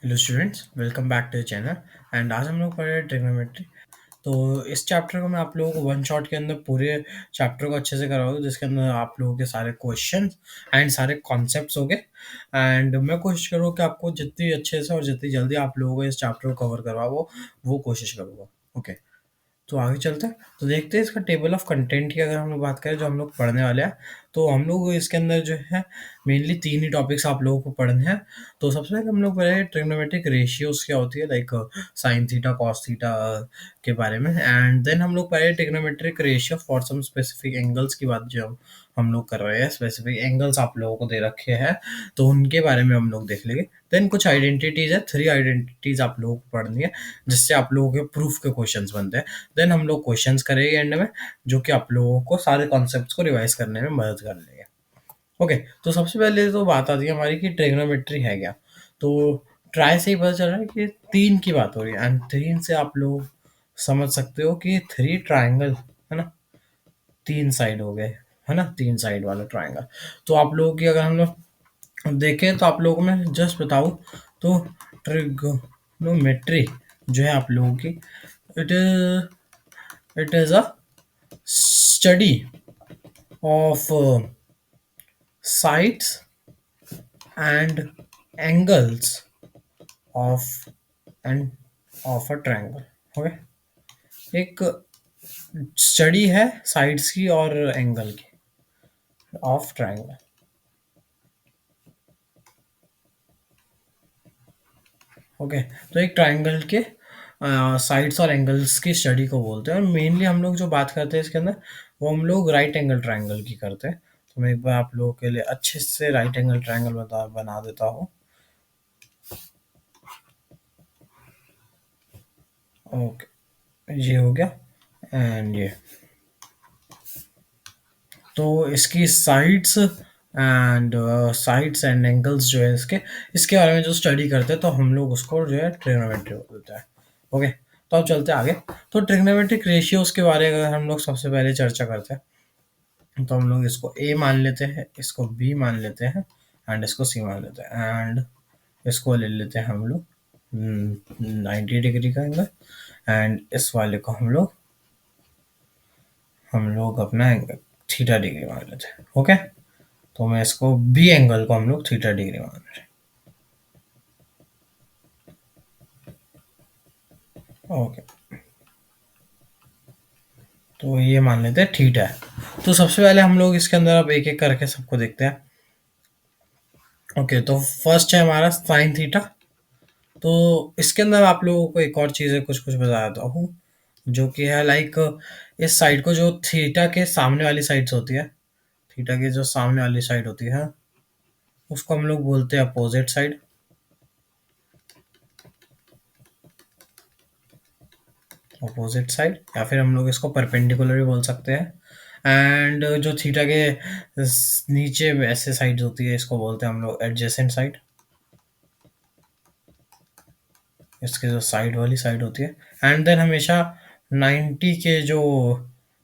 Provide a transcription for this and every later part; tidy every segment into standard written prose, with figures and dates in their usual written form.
Hello students, welcome back to the channel. And आज हम लोग पढ़ रहे हैं ट्रिग्नोमेट्री। तो इस चैप्टर को मैं आप लोगों को वन शॉट के अंदर पूरे चैप्टर को अच्छे से करवाऊंगा, जिसके अंदर आप लोगों के सारे क्वेश्चन एंड सारे कॉन्सेप्ट्स हो गए। एंड मैं कोशिश करूँ कि आपको जितनी अच्छे से और जितनी जल्दी आप लोगों को इस चैप्टर को कवर करवा वो कोशिश करूँगा। ओके, तो आगे चलते हैं। तो देखते हैं इसका टेबल ऑफ कंटेंट की अगर हम लोग बात करें जो हम लोग पढ़ने वाले हैं। तो हम लोग इसके अंदर जो है मेनली तीन ही टॉपिक्स आप लोगों को पढ़ने हैं। तो सबसे पहले हम लोग पढ़े ट्रिग्नोमेट्रिक रेशियोज क्या होती है, like sine theta cos theta के बारे में। एंड देन हम लोग पढ़े trigonometric ratio for some specific angles की बात जो हम लोग कर रहे हैं। स्पेसिफिक एंगल्स आप लोगों को दे रखे हैं, तो उनके बारे में हम लोग देख लेंगे। देन कुछ आइडेंटिटीज है, थ्री आइडेंटिटीज आप लोगों को पढ़नी है, जिससे आप लोगों के प्रूफ के क्वेश्चंस बनते हैं। देन हम लोग क्वेश्चंस करेंगे एंड में, जो कि आप लोगों को सारे कॉन्सेप्ट्स को रिवाइज करने में मदद कर लेंगे। ओके, तो सबसे पहले तो बात आती है हमारी कि ट्रिग्नोमेट्री है क्या। तो ट्राई से ही पता चल रहा है कि तीन की बात हो रही है, एंड तीन से आप लोग समझ सकते हो कि थ्री ट्राइंगल है ना, तीन साइड हो गए, है ना, तीन साइड वाला ट्राइंगल। तो आप लोगों की अगर हम लोग देखें तो आप लोगों को मैं जस्ट बताऊं तो ट्रिग्नोमेट्री जो है आप लोगों की, it it is a study of sides and angles of and of a triangle। Okay, एक स्टडी है साइड्स की और एंगल की ऑफ ट्राइंगल। ओके, तो एक ट्राइंगल के साइड्स और एंगल्स की स्टडी को बोलते हैं, और मेनली हम लोग जो बात करते हैं इसके अंदर वो हम लोग राइट एंगल ट्राइंगल की करते हैं। तो मैं एक बार आप लोगों के लिए अच्छे से राइट एंगल ट्राइंगल बना देता हूँ। ओके, ये हो गया एंड ये। तो इसकी साइड्स एंड एंगल्स जो है इसके इसके बारे में जो स्टडी करते हैं, तो हम लोग उसको जो है ट्रिग्नोमेट्री बोलते हैं। ओके, तो अब चलते हैं आगे। तो ट्रिग्नोमेट्रिक रेशियोज के बारे में अगर हम लोग सबसे पहले चर्चा करते हैं, तो हम लोग इसको ए मान लेते हैं, इसको बी मान लेते हैं, एंड इसको सी मान लेते हैं, एंड इसको ले लेते हैं हम लोग 90 डिग्री का एंगल, एंड इस वाले को हम लोग अपना एंगल थीटा डिग्री मान लेते हैं। ओके, तो मैं इसको बी एंगल को हम लोग थीटा डिग्री मान रहे हैं। ओके, तो ये मान लेते हैं थीटा है। तो सबसे पहले हम लोग इसके अंदर अब एक एक करके सबको देखते हैं। ओके, तो फर्स्ट है हमारा साइन थीटा। तो इसके अंदर आप लोगों को एक और चीज़ है, कुछ कुछ बता देता हूँ, जो कि है लाइक इस साइड को, जो थीटा के सामने वाली साइड्स होती है, थीटा के जो सामने वाली साइड होती है उसको हम लोग बोलते हैं अपोजिट साइड। अपोजिट साइड, या फिर हम लोग इसको परपेंडिकुलर भी बोल सकते हैं। एंड जो थीटा के नीचे ऐसे साइड होती है, इसको बोलते हैं हम लोग एडजेसेंट साइड। इसके जो साइड वाली साइड होती है, एंड देन हमेशा 90 के जो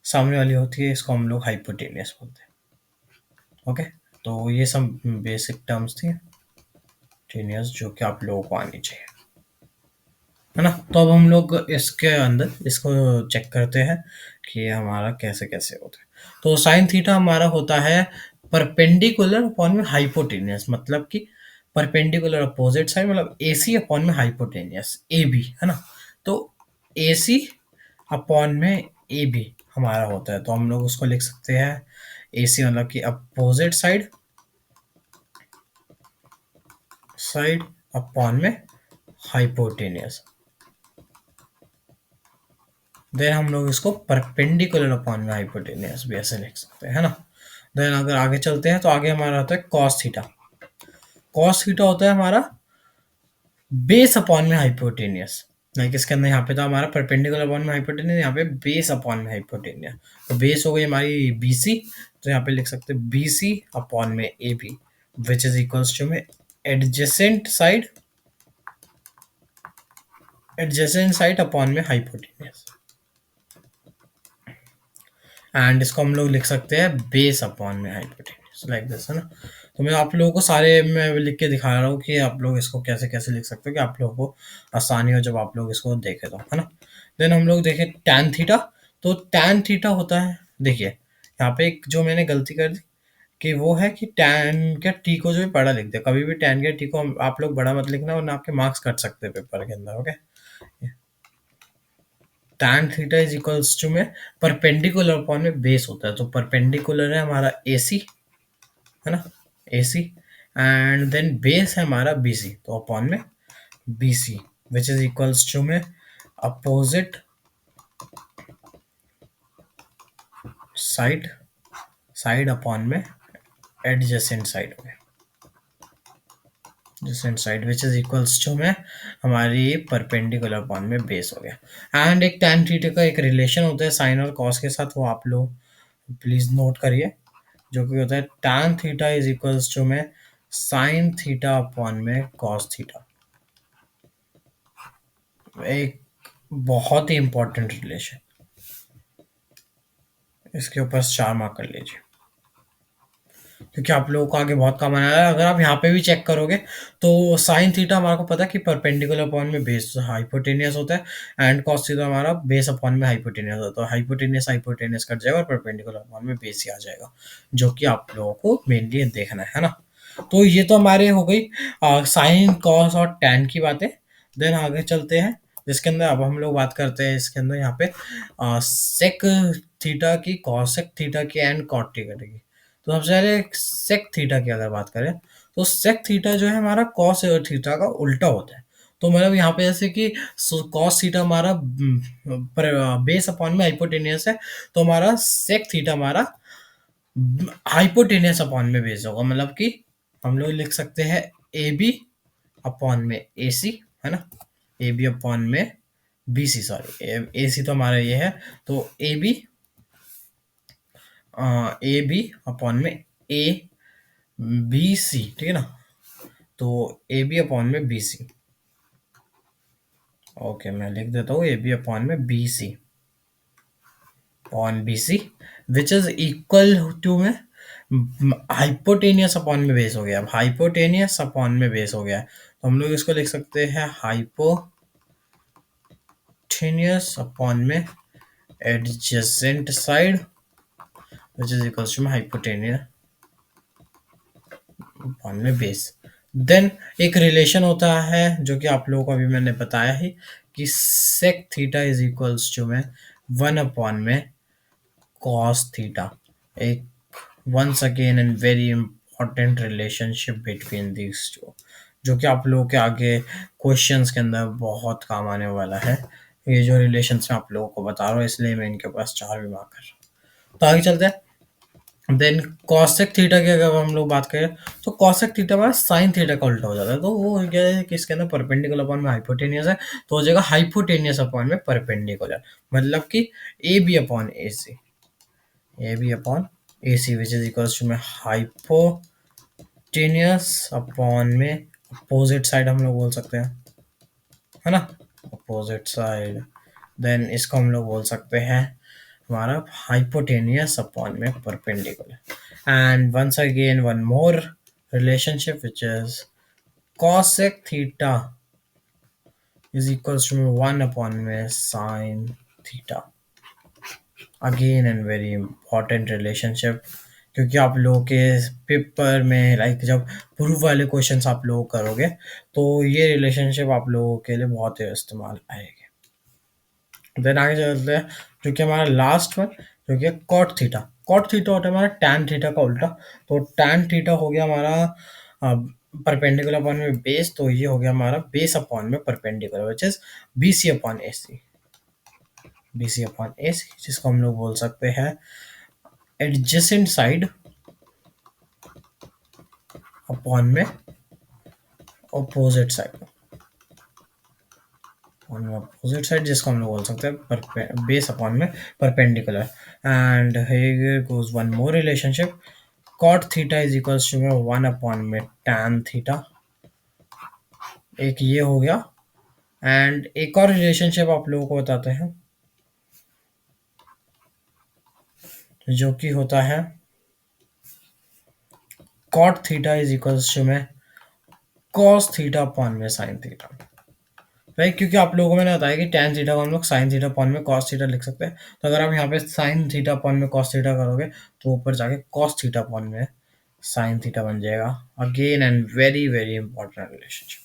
सामने वाली होती है, इसको हम लोग हाइपोटेनियस बोलते हैं। ओके, तो ये सब बेसिक टर्म्स थी टेनियस, जो कि आप लोगों को आनी चाहिए, है ना। तो अब हम लोग इसके अंदर इसको चेक करते हैं कि हमारा कैसे कैसे होता है। तो साइन थीटा हमारा होता है परपेंडिकुलर अपॉन में हाइपोटेनियस, मतलब कि परपेंडिकुलर अपोजिट साइड, मतलब ए सी अपॉन में हाइपोटेनियस ए बी, है ना। तो ए सी अपॉन में ए बी हमारा होता है, तो हम लोग उसको लिख सकते हैं ए सी मतलब कि अपोजिट साइड, साइड अपॉन में हाइपोटेनियस। देन हम लोग इसको परपेंडिकुलर अपॉन में हाइपोटेनियस भी ऐसे लिख सकते हैं, है ना। देन अगर आगे चलते हैं तो आगे हमारा होता है कॉस थीटा। कॉस थीटा होता है हमारा बेस अपॉन में हाइपोटेनियस। लाइक इसके अंदर यहाँ पे तो हमारा परपेंडिकुलर अपॉन में हाइपोटेनियस, यहाँ पे बेस अपॉन में हाइपोटेनियस। तो बेस हो गई हमारी बी सी, तो यहाँ पे लिख सकते हैं बी सी अपॉन में A B, which is equals to में adjacent side, adjacent side upon में हाइपोटेनियस। एंड इसको हम लोग लिख सकते हैं बेस अपॉन में हाइपोटेन्यूज, लाइक दिस, है ना। तो मैं आप लोगों को सारे मैं लिख के दिखा रहा हूँ कि आप लोग इसको कैसे-कैसे लिख सकते हो कि आप लोगों को आसानी हो जब आप लोग इसको देखें तो, है ना? देन हम लोग देखें टैन थीटा, तो टैन थीटा होता है, देखिए, यहाँ पे एक जो मैंने गलती कर दी कि वो है कि टैन के टी को जो है बड़ा लिख दिया। कभी भी टैन के टी को आप लोग बड़ा मत लिखना वरना आपके मार्क्स कट सकते हैं पेपर के अंदर, okay? Tan theta is equals to में परपेंडिकुलर अपॉन में बेस होता है, तो परपेंडिकुलर है हमारा AC, है ना, AC, एंड देन बेस है हमारा BC, तो अपॉन में BC which is equals to में अपोजिट साइड, साइड अपॉन में एडजेसेंट साइड में, adjacent side which is equals to में हमारी परपेंडिकुलर अपॉन में बेस हो गया। एंड एक टैन थीटा का एक रिलेशन होता है साइन और कॉस के साथ, वो आप लोग प्लीज नोट करिए, जो कि होता है tan theta is equals to में साइन थीटा अपॉन में कॉस थीटा। एक बहुत ही इंपॉर्टेंट रिलेशन, इसके ऊपर 4 मार्क कर लीजिए क्योंकि आप लोगों को आगे बहुत काम आने वाला है। अगर आप यहाँ पे भी चेक करोगे तो साइन थीटा हमारे को पता है कि परपेंडिकुलर अपॉन में बेस हाइपोटेनियस होता है एंड कॉस थीटा हमारा बेस अपॉन में हाइपोटेनियस होता है। हाइपोटेनियस हाइपोटेनियस कट जाएगा और परपेंडिकुलर अपॉन में बेस ही आ जाएगा, जो कि आप लोगों को मेनली देखना है ना। तो ये तो हमारे हो गई साइन कॉस और टैन की बातें। देन आगे चलते हैं जिसके अंदर अब हम लोग बात करते हैं इसके अंदर यहाँ पे सेक थीटा की, कॉसेक थीटा की एंड कॉट थीटा की। तो सबसे पहले सेक थीटा की अगर बात करें तो सेक थीटा जो है हमारा कॉस थीटा का उल्टा होता है। तो मतलब यहाँ पे जैसे कि कॉस थीटा हमारा बेस अपॉन में हाइपोटेनियस है, तो हमारा सेक थीटा हमारा हाइपोटेनियस अपॉन में बेस होगा। मतलब कि हम लोग लिख सकते हैं ए बी अपॉन में ए सी, है ना, ए बी अपॉन में बी सी, सॉरी ए सी तो हमारा ये है, तो ए बी अपॉन में ए बी सी, ठीक है ना, तो ए बी अपॉन में बी सी, ओके मैं लिख देता हूँ ए बी अपॉन में B C upon B C which is equal to में हाइपोटेनियस अपॉन में बेस हो गया। अब हाइपोटेनियस अपॉन में बेस हो गया है तो हम लोग इसको लिख सकते हैं हाइपोटेनियस अपॉन में adjacent side which is equal to में हाइपोटेनियस अपॉन में बेस। देन एक रिलेशन होता है जो कि आप लोगों को अभी मैंने बताया ही कि sec theta is equals to में 1 अपॉन में कॉस थीटा। एक once again and very important relationship between these two, जो कि आप लोगों के आगे क्वेश्चंस के अंदर बहुत काम आने वाला है। ये जो रिलेशंस मैं आप लोगों को बता रहा हूँ इसलिए मैं इनके पास 4 भी मार्क कर रहा हूँ। तो आगे चलते हैं। देन कॉसेक थीटा की अगर हम लोग बात करें तो कॉसेक थीटा हमारा साइन थीटा का उल्टा हो जाता है। तो वो क्या है कि इसके अंदर परपेंडिकुलर अपॉन में हाइपोटेनियस है, तो हो जाएगा हाइपोटेनियस अपॉन में परपेंडिकुलर, मतलब कि A B upon A C, A B upon A C which is equals to में हाइपोटेनियस अपॉन में अपोजिट साइड हम लोग बोल सकते हैं, है ना, अपोजिट साइड। देन इसको हम लोग बोल सकते हैं हमारा हाइपोटेनियस अपॉन में perpendicular. And once again one more relationship which is cosec theta is equals to 1 upon में sin theta, again and very important relationship, क्योंकि आप लोगों के पेपर में लाइक जब प्रूफ वाले क्वेश्चंस आप लोग करोगे तो ये रिलेशनशिप आप लोगों के लिए बहुत ही इस्तेमाल आएगी। देन आगे चलते हैं जो कि हमारा लास्ट वन जो कि कॉट थीटा। कॉट थीटा होता है हमारा टैन थीटा का उल्टा, तो टैन थीटा हो गया हमारा परपेंडिकुलर अपॉन में बेस, तो ये हो गया हमारा बेस अपॉन में perpendicular which is B C upon A C, B C upon A C, जिसको हम लोग बोल सकते हैं एडजेसेंट साइड अपॉन में अपोजिट साइड, अपोजिट साइड जिसको हम लोग बोल सकते हैं बेस अपॉन में perpendicular. And here goes one more relationship, cot theta is equals to 1 upon में टैन थीटा, एक ये हो गया। एंड एक और रिलेशनशिप आप लोगों को बताते हैं जो कि होता है cot theta is equals to में कॉस थीटा अपॉन में साइन थीटा। राइट, क्योंकि आप लोगों को मैंने बताया कि tan थीटा को हम लोग साइन थीटा अपॉन में कॉस थीटा लिख सकते हैं। तो अगर आप यहाँ पे साइन थीटा अपॉन में कॉस थीटा करोगे तो ऊपर जाके कॉस थीटा अपॉन में साइन थीटा बन जाएगा। Again and very very important relationship.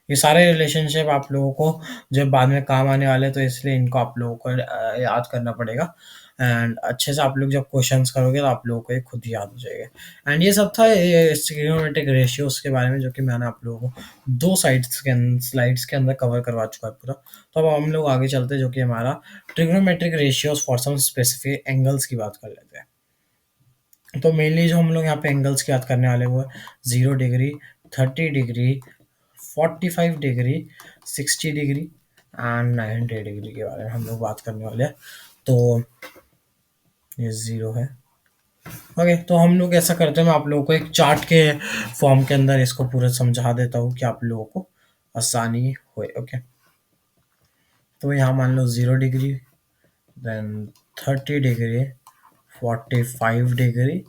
ये सारे रिलेशनशिप आप लोगों को जब बाद में काम आने वाले हैं, तो इसलिए इनको आप लोगों को याद करना पड़ेगा। एंड अच्छे से आप लोग जब क्वेश्चंस करोगे तो आप लोगों को ये खुद ही याद हो जाएगा। एंड ये सब था ये ट्रिग्नोमेट्रिक रेशियोज के बारे में, जो कि मैंने आप लोगों को दो स्लाइड्स के अंदर कवर करवा चुका है पूरा। तो अब हम लोग आगे चलते हैं, जो कि हमारा trigonometric ratios for some specific angles की बात कर लेते हैं। तो मेनली जो हम लोग यहाँ पे एंगल्स की याद करने वाले वो है 0 degree, 30 degree, 45 degree, 60 degree and 90 degree के बारे में हम लोग बात करने वाले हैं। तो ये 0 है। ओके, तो हम लोग ऐसा करते हैं, मैं आप लोगों को एक चार्ट के फॉर्म के अंदर इसको पूरा समझा देता हूँ कि आप लोगों को आसानी होए। ओके, तो यहाँ मान लो 0 degree, then 30 degree, 45 degree,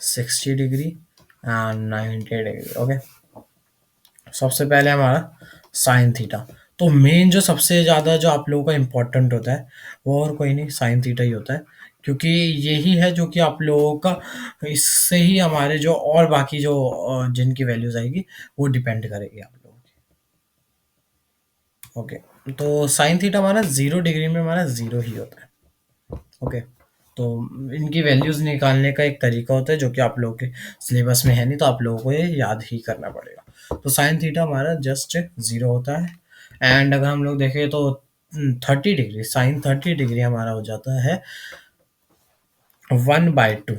60 degree and 90 degree. Okay, सबसे पहले हमारा साइन थीटा। तो मेन जो सबसे ज़्यादा जो आप लोगों का इम्पोर्टेंट होता है वो और कोई नहीं, साइन थीटा ही होता है। क्योंकि यही है जो कि आप लोगों का, इससे ही हमारे जो और बाकी जो जिनकी वैल्यूज आएगी वो डिपेंड करेगी आप लोगों की। ओके, तो साइन थीटा हमारा 0 डिग्री में हमारा 0 ही होता है। ओके, तो इनकी वैल्यूज निकालने का एक तरीका होता है जो कि आप लोगों के सिलेबस में है नहीं, तो आप लोगों को ये याद ही करना पड़ेगा। तो साइन थीटा हमारा जस्ट 0 होता है। एंड अगर हम लोग देखें तो 30 डिग्री, साइन 30 डिग्री हमारा हो जाता है 1/2।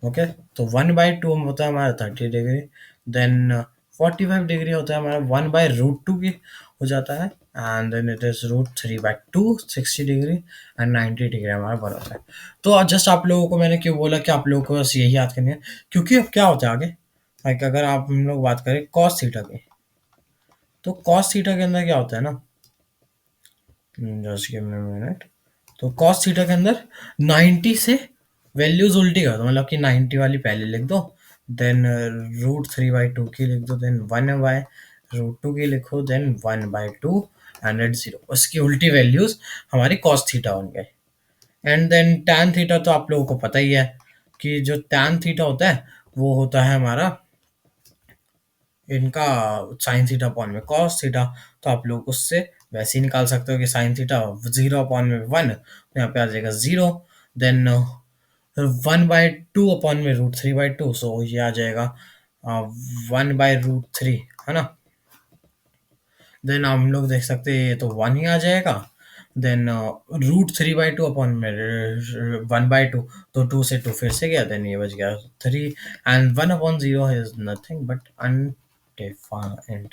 ओके, तो 1/2 होता है हमारा 30 डिग्री। देन 45 डिग्री होता है हमारा 1/√2 की हो जाता है। And then it is √3/2, 60 degree and 90 degree हमारा बन होता है। तो जस्ट आप लोगों को मैंने क्यों बोला कि आप लोगों को बस यही याद करनी है, क्योंकि अब क्या होता है आगे, लाइक अगर आप हम लोग बात करें कॉस थीटा की, तो कॉस थीटा के अंदर क्या होता है ना, just give me a minute. तो कॉस थीटा के अंदर 90 से वैल्यूज उल्टी कर दो, मतलब कि 90 वाली पहले लिख दो, देन √3/2 की लिख दो, देन 1/√2 की लिखो, देन 1/2 एंड एट 0, उसकी उल्टी वैल्यूज हमारी कॉस थीटा बन गए। एंड देन टैन थीटा तो आप लोगों को पता ही है कि जो टैन थीटा होता है वो होता है हमारा इनका साइन थीटा अपॉन में कॉस थीटा। तो आप लोग उससे वैसे ही निकाल सकते हो कि साइन थीटा 0/1, तो यहाँ पे आ जाएगा 0। देन 1/2 अपॉन में √3/2, सो ये आ जाएगा 1/√3, है ना। देन हम लोग देख सकते हैं ये तो 1 ही आ जाएगा। देन √3/2 अपॉन में 1/2, तो 2 से 2 फिर से गया, देन ये बच गया 3। And 1/0 is nothing but undefined.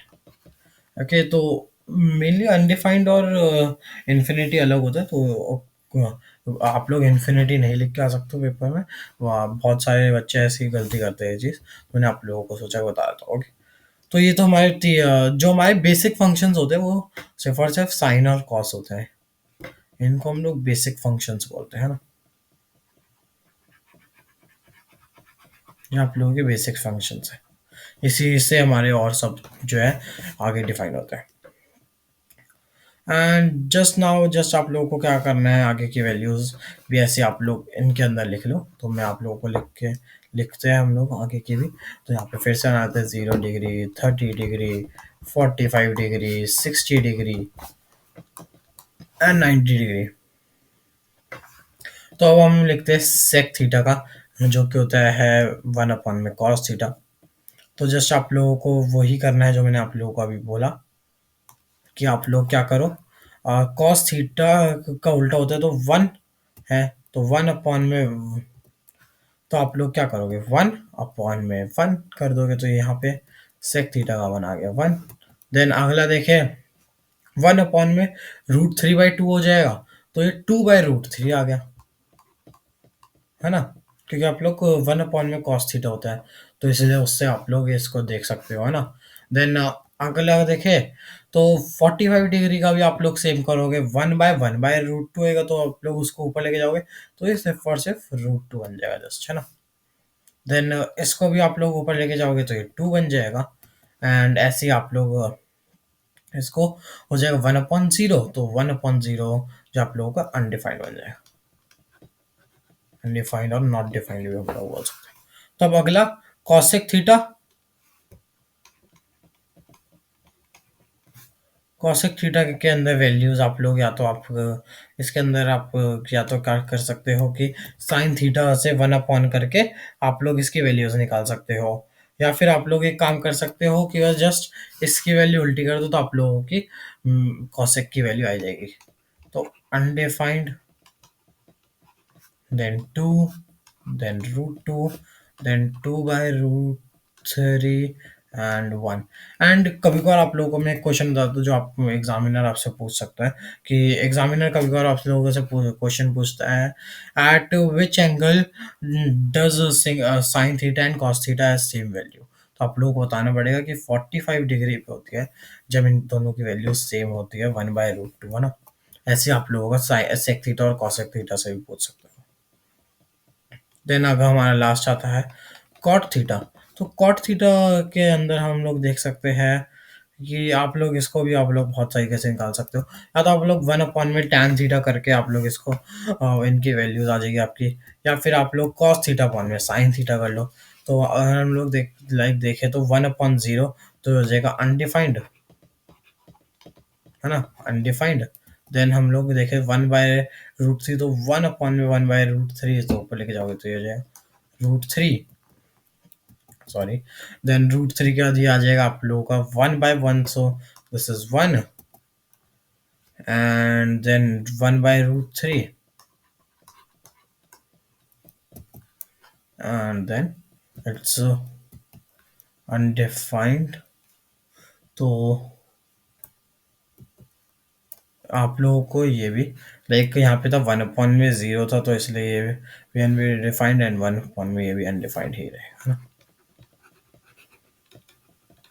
Okay, तो मेनली अनडिफाइंड और इन्फिनिटी अलग होता है। तो आप लोग इन्फिनिटी नहीं लिख के आ सकते हो पेपर में, वहाँ बहुत सारे बच्चे ऐसी गलती करते हैं ये चीज़, मैंने आप लोगों को सोचा बता देता हूँ। ओके, तो ये तो हमारे जो हमारे बेसिक फंक्शंस होते हैं वो सिर्फ और सिर्फ साइन और कॉस होते हैं, इनको हम लोग बेसिक फंक्शंस बोलते हैं ना। ये आप लोगों के बेसिक फंक्शंस है, इसी से हमारे और सब जो है आगे डिफाइन होता है। एंड जस्ट नाउ जस्ट आप लोगों को क्या करना है, आगे की वैल्यूज भी ऐसे आप लोग इनके अंदर लिख लो। तो मैं आप लोगों को लिखते हैं हम लोग आगे की भी। तो यहाँ पे फिर से आते हैं 0 degree, 30 degree, 45 degree, 60 degree and 90 degree. तो अब हम लिखते हैं सेक थीटा का, जो कि होता है 1/में कॉस थीटा। तो जस्ट आप लोगों को वही करना है जो मैंने आप लोगों को अभी बोला कि आप लोग क्या करो, कॉस थीटा का उल्टा होता है तो 1 है, तो 1/में, तो आप लोग क्या करोगे 1/1 कर दोगे, तो यहाँ पे सेक थीटा का 1 आ गया 1। देन अगला देखें 1/में √3/2 हो जाएगा, तो ये 2/√3 आ गया, है ना। क्योंकि आप लोग को 1/में कॉस थीटा होता है, तो इसलिए उससे आप लोग इसको देख सकते हो, है ना। देन अगला देखे तो 45 डिग्री का भी आप लोग सेम करोगे, 1/1/√2 होगा, तो आप लोग उसको ऊपर लेके जाओगे, तो ये सिर्फ और सिर्फ √2 बन जाएगा जस्ट, है ना। देन इसको भी आप लोग ऊपर लेके जाओगे तो ये 2 बन जाएगा। एंड ऐसे ही आप लोग इसको हो जाएगा 1/0, तो 1/0 जो आप लोगों का अनडिफाइंड बन जाएगा। अनडिफाइंड और नॉट डिफाइंड भी हम लोग बोल सकते हैं। तो अब अगला कॉसेक थीटा। कॉसेक थीटा के अंदर वैल्यूज आप लोग या तो आप इसके अंदर आप या तो क्या कर सकते हो कि साइन थीटा से 1 अपॉन करके आप लोग इसकी वैल्यूज निकाल सकते हो, या फिर आप लोग एक काम कर सकते हो कि बस जस्ट इसकी वैल्यू उल्टी कर दो तो आप लोगों की कॉसेक की वैल्यू आ जाएगी। तो undefined, then 2, then root 2, then 2 by root 3 and 1। And कभी कभार आप लोगों को मैं एक क्वेश्चन बता दूं जो आप एग्जामिनर आपसे पूछ सकता है कि एग्जामिनर कभी कभार आप लोगों से क्वेश्चन पूछता है, eight which angle does sine theta and cos theta has same value. तो आप लोगों को बताना पड़ेगा कि 45 डिग्री पे होती है जब इन दोनों की वैल्यू सेम होती है 1/√2, है ना। ऐसे आप लोगों का सेक थीटा और कॉसेक थीटा से भी पूछ सकते हो। देन अब हमारा लास्ट आता है कॉट थीटा। तो कॉट थीटा के अंदर हम लोग देख सकते हैं कि आप लोग इसको भी आप लोग बहुत तरीके से निकाल सकते हो। या तो आप लोग 1 अपॉन में टैन थीटा करके आप लोग इसको इनकी वैल्यूज आ जाएगी आपकी, या फिर आप लोग कॉस थीटा अपॉन में साइन थीटा कर लो। तो अगर हम लोग देखें तो 1/0 तो हो जाएगा अनडिफाइंड, है ना, अनडिफाइंड। देन हम लोग देखें 1/√3, तो 1 अपॉन में 1/√3 तो ऊपर लेके जाओगे तो ये हो जाएगा √3, सॉरी। देन √3 के बाद ये आ जाएगा आप लोगों का 1/1, so this is 1, and then 1/√3, and then it's undefined. तो आप लोगों को ये भी लाइक यहाँ पे था 1/0 था तो इसलिए ये भी अनडिफाइंड, एंड 1 अपॉन में ये भी अनडिफाइंड ही रहेगा, है ना।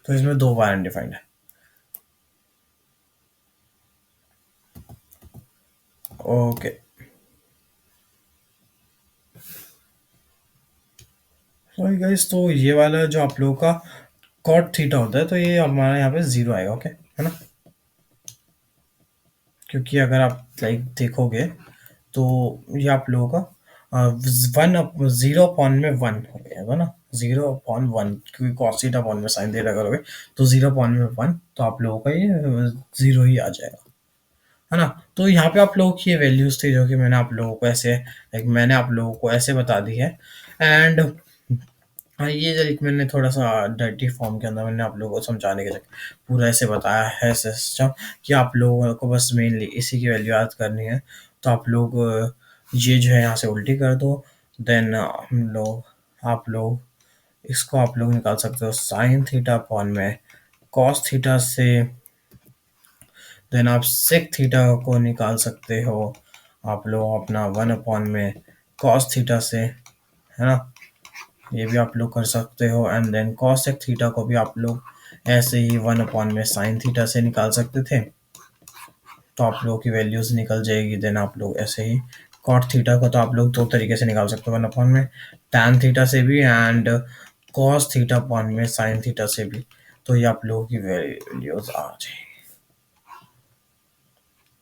तो इसमें 2 बार अनडिफाइंड है। ओके, सॉरी गाइस, तो ये वाला जो आप लोगों का कॉट थीटा होता है तो ये हमारा यहाँ पे 0 आएगा, ओके, है ना। क्योंकि अगर आप लाइक देखोगे तो ये आप लोगों का 0/1 हो गया ना, 0/1, क्योंकि कॉस थीटा अपॉन में साइन थीटा करोगे तो 0/1 तो आप लोगों का ये 0 ही आ जाएगा, है ना। तो यहाँ पे आप लोगों की ये वैल्यूज थी जो कि मैंने आप लोगों को ऐसे लाइक मैंने आप लोगों को ऐसे बता दी है। एंड हाँ, ये लाइक मैंने थोड़ा सा डर्टी फॉर्म के अंदर मैंने आप लोगों को समझाने के चक्कर पूरा ऐसे बताया है सिस्टम कि आप लोगों को बस मेनली इसी की वैल्यू याद करनी है। तो आप लोग ये जो है यहाँ से उल्टी कर दो, देन हम लोग आप लोग इसको आप लोग निकाल सकते हो साइन थीटा अपॉन में कॉस थीटा से, देन आप सेक थीटा को निकाल सकते हो आप लोग अपना 1 अपॉन में कॉस थीटा से, है ना। ये भी आप लोग कर सकते हो, एंड देन कॉसेक थीटा को भी आप लोग ऐसे ही 1 अपॉन में साइन थीटा से निकाल सकते थे, तो आप लोगों की वैल्यूज निकल जाएगी। देन आप लोग ऐसे ही कॉट थीटा को तो आप लोग 2 तरीके से निकाल सकते हो, 1 अपॉन में टैन थीटा से भी एंड कॉस थीटा अपॉन में साइन थीटा से भी। तो ये आप लोगों की वैल्यूज आ जाएगी।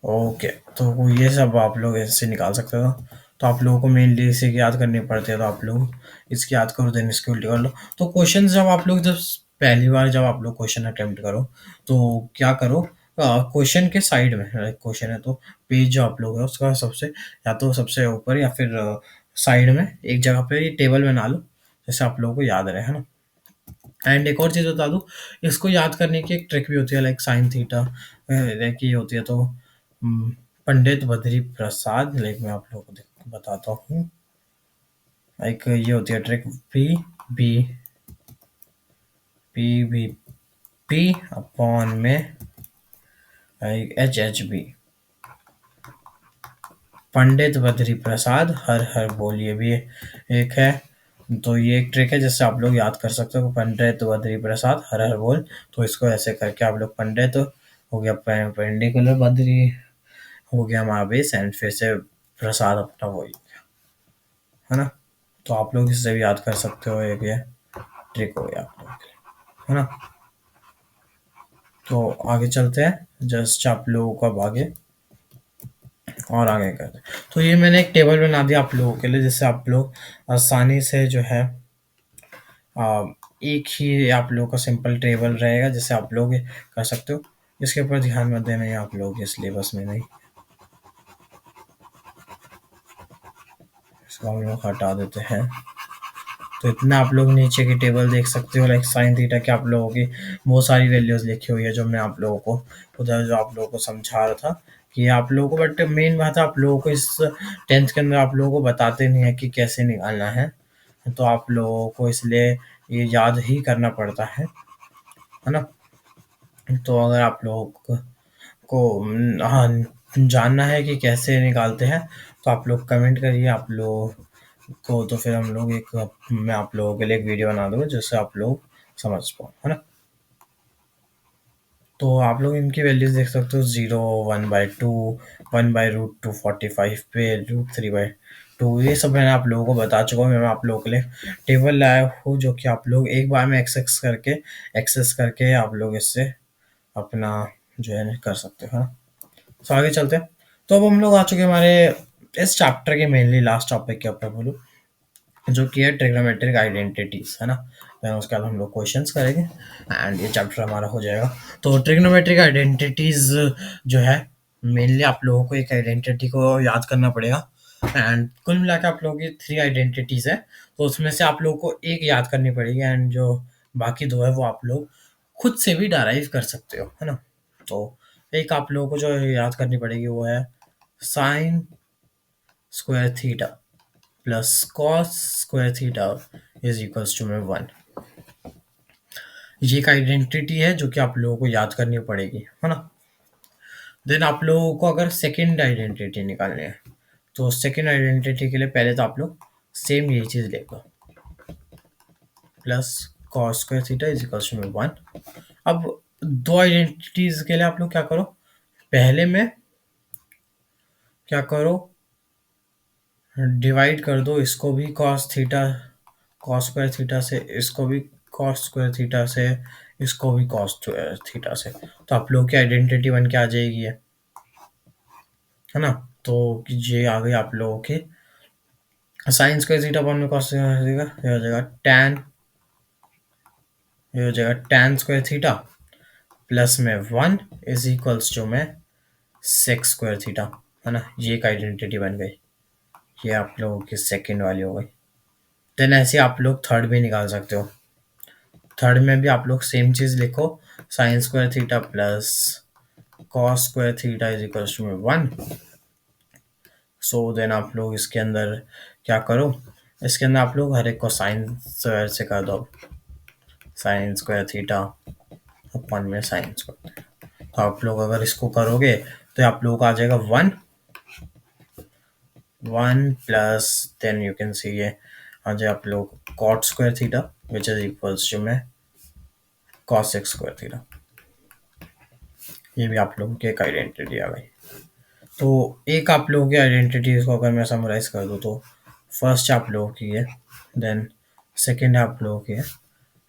ओके, तो ये सब आप लोग ऐसे निकाल सकते हो। तो आप लोगों को मेनली इसे याद करनी पड़ती है, तो आप लोग इसकी याद करो देन इसकी उल्टी कर लो। तो क्वेश्चन जब आप लोग जब पहली बार जब आप लोग क्वेश्चन अटेम्प्ट करो तो क्या करो, क्वेश्चन के साइड में क्वेश्चन है तो पेज जो आप लोग है उसका सबसे या तो सबसे ऊपर या फिर साइड में एक जगह पे ये टेबल बना लो जैसे आप लोगों को याद रहे, है ना। एंड एक और चीज़ बता दूँ, इसको याद करने की एक ट्रिक भी होती है लाइक साइन थीटा की होती है। तो पंडित बद्री प्रसाद लाइक मैं आप लोगों को बताता हूँ। लाइक ये होती है trick P B P P upon में HHB, पंडित बद्री प्रसाद हर हर बोल, ये भी एक है। तो ये एक ट्रिक है जिससे आप लोग याद कर सकते हो पंडित बद्री प्रसाद हर हर बोल। तो इसको ऐसे करके आप लोग पंडित हो गया पेंडिकुलर बद्री हो गया हमारा बेस, एंड फिर से प्रसाद अपना वही, है ना। तो आप लोग इससे भी याद कर सकते हो, एक ये ट्रिक हो गया आप लोगों के लिए, है ना। तो आगे चलते हैं, जस्ट आप लोगों को अब आगे और आगे करते हैं। तो ये मैंने एक टेबल बना दिया आप लोगों के लिए, जिससे आप लोग आसानी से जो है आ, एक ही आप लोगों का सिंपल टेबल रहेगा, जिससे आप लोग कर सकते हो। इसके ऊपर ध्यान मत देना है आप लोग, इसलिए बस में नहीं, इसको हम लोग हटा देते हैं। तो इतना आप लोग नीचे की टेबल देख सकते हो, लाइक साइन थीटा की आप लोगों की बहुत सारी वैल्यूज लिखी हुई है, जो मैं आप लोगों को उधर जो आप लोगों को समझा रहा था कि आप लोगों को, बट मेन बात है आप लोगों को इस टेंथ के अंदर आप लोगों को बताते नहीं है कि कैसे निकालना है। तो आप लोगों को इसलिए ये याद ही करना पड़ता है ना। तो अगर आप लोगों को हाँ जानना है कि कैसे निकालते हैं, तो आप लोग कमेंट करिए आप लोग को, तो फिर हम लोग एक मैं आप लोगों के लिए एक वीडियो बना दूंगा, जिससे आप लोग समझ पाओ, है ना। तो आप लोग इनकी वैल्यूज देख सकते हो, 0, 1/2, 1/√245 पे, √3/2, ये सब मैंने आप लोगों को बता चुका हूँ। मैं आप लोगों के लिए टेबल लाया हूँ, जो कि आप लोग एक बार में एक्सेस करके आप लोग इससे अपना जो है कर सकते हो, है ना। तो आगे चलते हैं। तो अब हम लोग आ चुके हैं हमारे इस चैप्टर के मेनली लास्ट टॉपिक के ऊपर बोलूँ, जो कि है ट्रिग्नोमेट्रिक आइडेंटिटीज, है ना। देन उसके बाद हम लोग क्वेश्चंस करेंगे एंड ये चैप्टर हमारा हो जाएगा। तो ट्रिग्नोमेट्रिक आइडेंटिटीज जो है, मेनली आप लोगों को एक आइडेंटिटी को याद करना पड़ेगा, एंड कुल मिला के आप लोगों की 3 आइडेंटिटीज है। तो उसमें से आप लोगों को एक याद करनी पड़ेगी, एंड जो बाकी 2 है वो आप लोग खुद से भी डराइव कर सकते हो, है ना। तो एक आप लोगों को जो याद करनी पड़ेगी वो है sine square theta plus cos square theta is equals to में 1। ये एक आइडेंटिटी है जो कि आप लोगों को याद करनी पड़ेगी, है ना। देन आप लोगों को अगर सेकंड आइडेंटिटी निकालनी है, तो सेकंड आइडेंटिटी के लिए पहले तो आप लोग सेम यही चीज लेगा, plus cos square theta is equals to में 1। अब दो आइडेंटिटीज के लिए आप लोग क्या करो, पहले में क्या करो, डिवाइड कर दो इसको भी cos theta, cos square theta से, इसको भी कॉस स्क्वायर थीटा से, इसको भी कॉस थीटा से। तो आप लोग की आइडेंटिटी बन के आ जाएगी है ना। तो ये आ गई आप लोगों की साइन स्क्वायर थीटा अपन में कॉस थीटा, ये हो जाएगा टैन, ये हो जाएगा टैन स्क्वायर थीटा प्लस में 1 इज इक्वल्स टू में सेक्स स्क्वायर थीटा, है ना। ये एक आइडेंटिटी बन गई, ये आप लोगों की सेकेंड वाली हो गई। देन ऐसे आप लोग थर्ड भी निकाल सकते हो। थर्ड में भी आप लोग सेम चीज लिखो, sine square theta plus cos square theta is equal to में 1। सो देन आप लोग इसके अंदर क्या करो, इसके अंदर आप लोग हर एक को साइन स्क्वायर से कर दो, साइन स्क्वायर थीटा अपन में साइन स्क्वायर। तो आप लोग अगर इसको करोगे तो आप लोगों का आ जाएगा 1 plus, then you can see ये आ जाए आप लोग cot square theta which is equals to में कॉस एक्स स्क्वायर थीटा। ये भी आप लोगों की एक आइडेंटिटी आ गई। तो एक आप लोगों की आइडेंटिटीज को अगर मैं समराइज कर दूँ, तो फर्स्ट आप लोगों की है, देन सेकंड आप लोगों की है,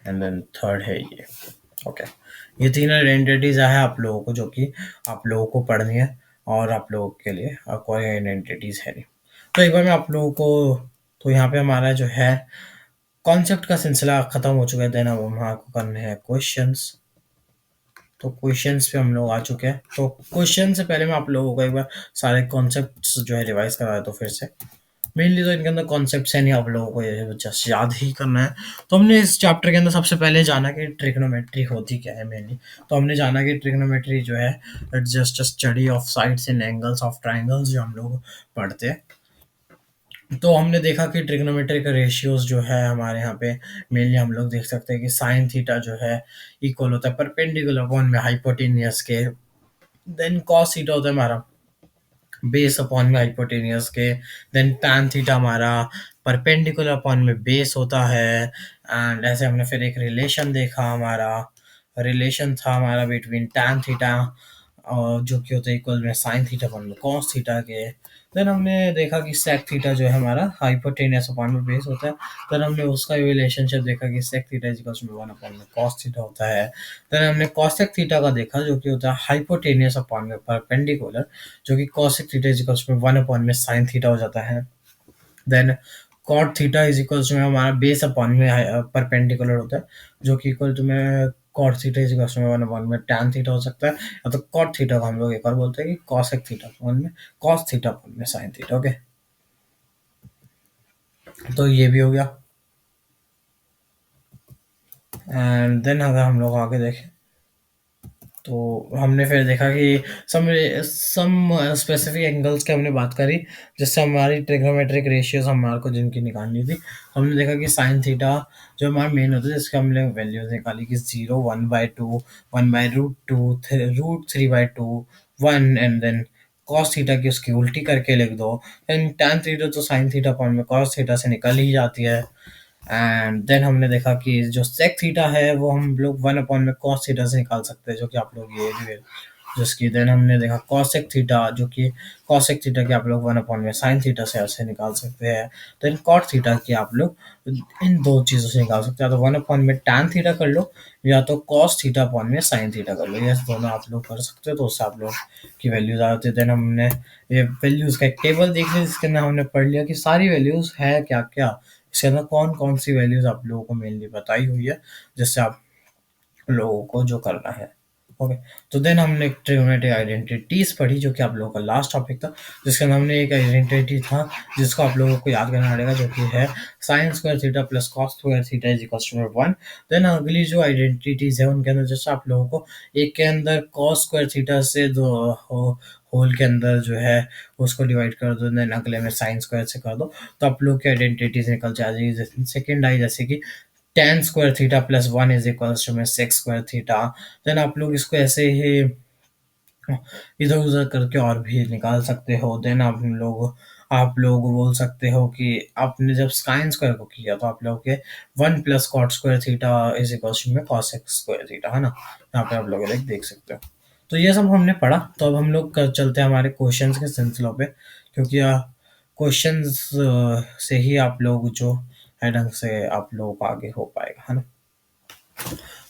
एंड देन थर्ड है ये। ओके, ये तीन आइडेंटिटीज है आप लोगों को, जो कि आप लोगों को पढ़नी है, और आप लोगों के लिए कोई आइडेंटिटीज है नहीं। तो एक बार मैं आप लोगों को, तो यहाँ पे हमारा जो है कॉन्सेप्ट का सिलसिला खत्म हो चुका है। देन अब हमारे को करने हैं क्वेश्चंस। तो क्वेश्चंस पे हम लोग आ चुके हैं। तो क्वेश्चन से पहले मैं आप लोगों को एक बार सारे कॉन्सेप्ट्स जो है रिवाइज करा देता हूँ फिर से। मेनली तो इनके अंदर कॉन्सेप्ट्स है नहीं, आप लोगों को ये जस्ट याद ही करना है। तो हमने इस चैप्टर के अंदर सबसे पहले जाना कि ट्रिग्नोमेट्री होती क्या है मेनली। तो हमने जाना कि ट्रिग्नोमेट्री जो है it's just a study of sides and angles of triangles, जो हम लोग पढ़ते हैं। तो हमने देखा कि ट्रिग्नोमेट्री का रेशियोज जो है हमारे यहाँ पे मेनली हम लोग देख सकते हैं कि साइन थीटा जो है इक्वल होता है परपेंडिकुलर अपॉन में हाइपोटेनियस के, देन कॉस थीटा होता है हमारा बेस अपॉन में हाइपोटेनियस के, देन टैन थीटा हमारा परपेंडिकुलर अपॉन में बेस होता है। एंड ऐसे हमने फिर एक रिलेशन देखा, हमारा रिलेशन था हमारा बिटवीन टैन थीटा और जो कि होता है इक्वल में साइन थीटा अपॉन में कॉस थीटा के। देन हमने देखा कि सेक थीटा जो है हमारा हाइपोटेनियस अपॉन में बेस होता है। देन हमने उसका रिलेशनशिप देखा कि sec theta is equal to 1 upon में कॉस थीटा होता है। देन हमने कॉसेक थीटा का देखा जो कि होता है हाइपोटेनियस अपॉन में परपेंडिकुलर, जो कि cosec theta is equal to 1 upon में साइन थीटा हो जाता है। Then cot theta is equal to में हमारा बेस अपॉन में परपेंडिकुलर होता है, जो कि इक्वल टू में cot theta is equal to में 1 अपॉन में टैन थीटा हो सकता है, या तो कॉट थीटा को हम लोग एक और बोलते हैं कि कॉसेक थीटा अपॉन में कॉस थीटा अपॉन में साइन थीटा। ओके, तो ये भी हो गया। एंड देन अगर हम लोग आगे देखें तो हमने फिर देखा कि सम सम स्पेसिफिक एंगल्स की हमने बात करी, जिससे हमारी ट्रिग्नोमेट्रिक रेशियोज हमारे को जिनकी निकालनी थी। तो हमने देखा कि साइन थीटा जो हमारा मेन होता है, जिसके हमने वैल्यूज निकाली कि 0, 1/2, 1/√2, √3/2, 1, एंड देन कॉस थीटा की उसकी उल्टी करके लिख दो। एंड टैन थीटा तो साइन थीटा अपॉन में कॉस थीटा से निकल ही जाती है। एंड देन हमने देखा कि जो सेक थीटा है वो हम लोग 1 अपॉन में कॉस थीटा से निकाल सकते हैं, जो कि आप लोग ये भी जिसकी देन हमने देखा कॉसेक थीटा, जो कि कॉसेक थीटा की आप लोग 1 अपॉन में साइन थीटा से ऐसे निकाल सकते हैं। देन कॉट थीटा की आप लोग इन दो चीज़ों से निकाल सकते हैं, या तो 1 अपॉन में टैन थीटा कर लो, या तो कॉस थीटा अपॉन में साइन थीटा कर लो। ये दोनों आप लोग कर सकते हो, तो उससे आप लोग की वैल्यूज आ जाती है। देन हमने ये वैल्यूज का एक टेबल देख लिया, जिसके अंदर हमने पढ़ लिया कि सारी वैल्यूज है क्या क्या, इसके अंदर कौन कौन सी वैल्यूज आप लोगों को मेनली बताई हुई है, जिससे आप लोगों को जो करना है। ओके, तो देन हमने ट्रिगोनोमेट्रिक आइडेंटिटीज पढ़ी, जो कि आप लोगों का लास्ट टॉपिक था, जिसके अंदर हमने एक आइडेंटिटी था जिसको आप लोगों को याद करना पड़ेगा, जो कि है sine square theta plus cos square theta is equal to 1। Then अगली जो आइडेंटिटीज है उनके अंदर जैसे आप लोगों को एक के अंदर कॉस स्क्वायर थीटा से दो होल के अंदर जो है उसको डिवाइड कर दो, देन अगले में साइन स्क्वायर से कर दो, तो आप लोग की आइडेंटिटीज निकल जाएगी। सेकेंड आई जैसे कि tan square theta plus 1 is equals to में सेक स्क्वायर थीटा। देन आप लोग इसको ऐसे ही इधर उधर करके और भी निकाल सकते हो। देन आप लोग बोल सकते हो कि आपने जब साइन स्क्वायर को किया तो आप लोग के 1 plus cot square theta is equals to में कॉस स्क्वायर थीटा, है ना। यहाँ पे आप लोग देख सकते हो। तो ये सब हमने पढ़ा, तो अब हम लोग चलते हैं हमारे क्वेश्चंस के सिलसिलों पे, क्योंकि क्वेश्चंस से ही आप लोग जो है ढंग से आप लोगों को आगे हो पाएगा, है ना।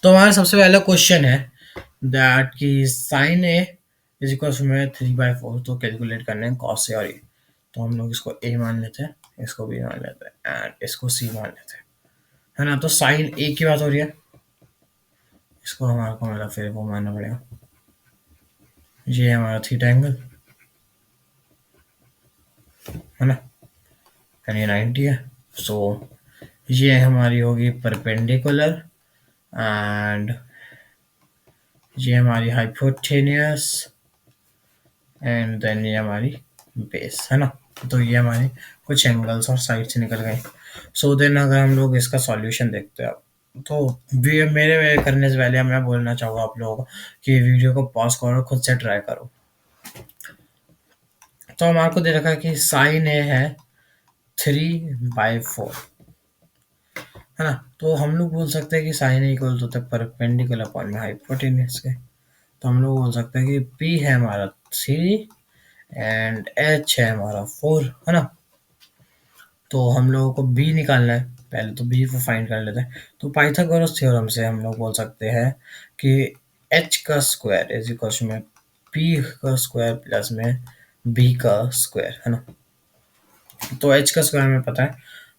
तो हमारा सबसे पहला क्वेश्चन है दैट कि sine A is equal to में 3/4, तो कैलकुलेट करने हैं कॉस ए और ए। तो हम लोग इसको ए मान लेते हैं, इसको बी मान लेते हैं, एंड इसको सी मान लेते हैं, है ना। तो साइन ए की बात हो रही है, इसको हमारे को मतलब फिर वो मानना पड़ेगा, ये हमारा थीटा एंगल, है ना, एंड ये 90 है। सो ये हमारी होगी परपेंडिकुलर, एंड ये हमारी हाइपोटेनियस, एंड देन ये हमारी बेस, है ना। तो ये हमारे कुछ एंगल्स और साइड से निकल गए। सो देन अगर हम लोग इसका सॉल्यूशन देखते हैं, तो मेरे करने से पहले मैं बोलना चाहूँगा आप लोगों को कि वीडियो को पॉज करो, खुद से ट्राई करो। तो हमारे को दे रखा है कि साइन ए है 3/4, है ना। तो हम लोग बोल सकते हैं कि साइन ए इक्वल होता है परपेंडिकुलर अपॉन में हाइपोटेन्यूज के। तो हम लोग बोल सकते हैं कि पी है हमारा 3 एंड एच है हमारा 4, है ना। तो हम लोगों को बी निकालना है, पहले तो बी को फाइंड कर लेते हैं। तो पाइथागोरस थ्योरम से हम लोग बोल सकते हैं कि एच का स्क्वायर इज इक्वल में पी का स्क्वायर प्लस में बी का स्क्वायर, है ना। तो एच का स्क्वायर हमें पता है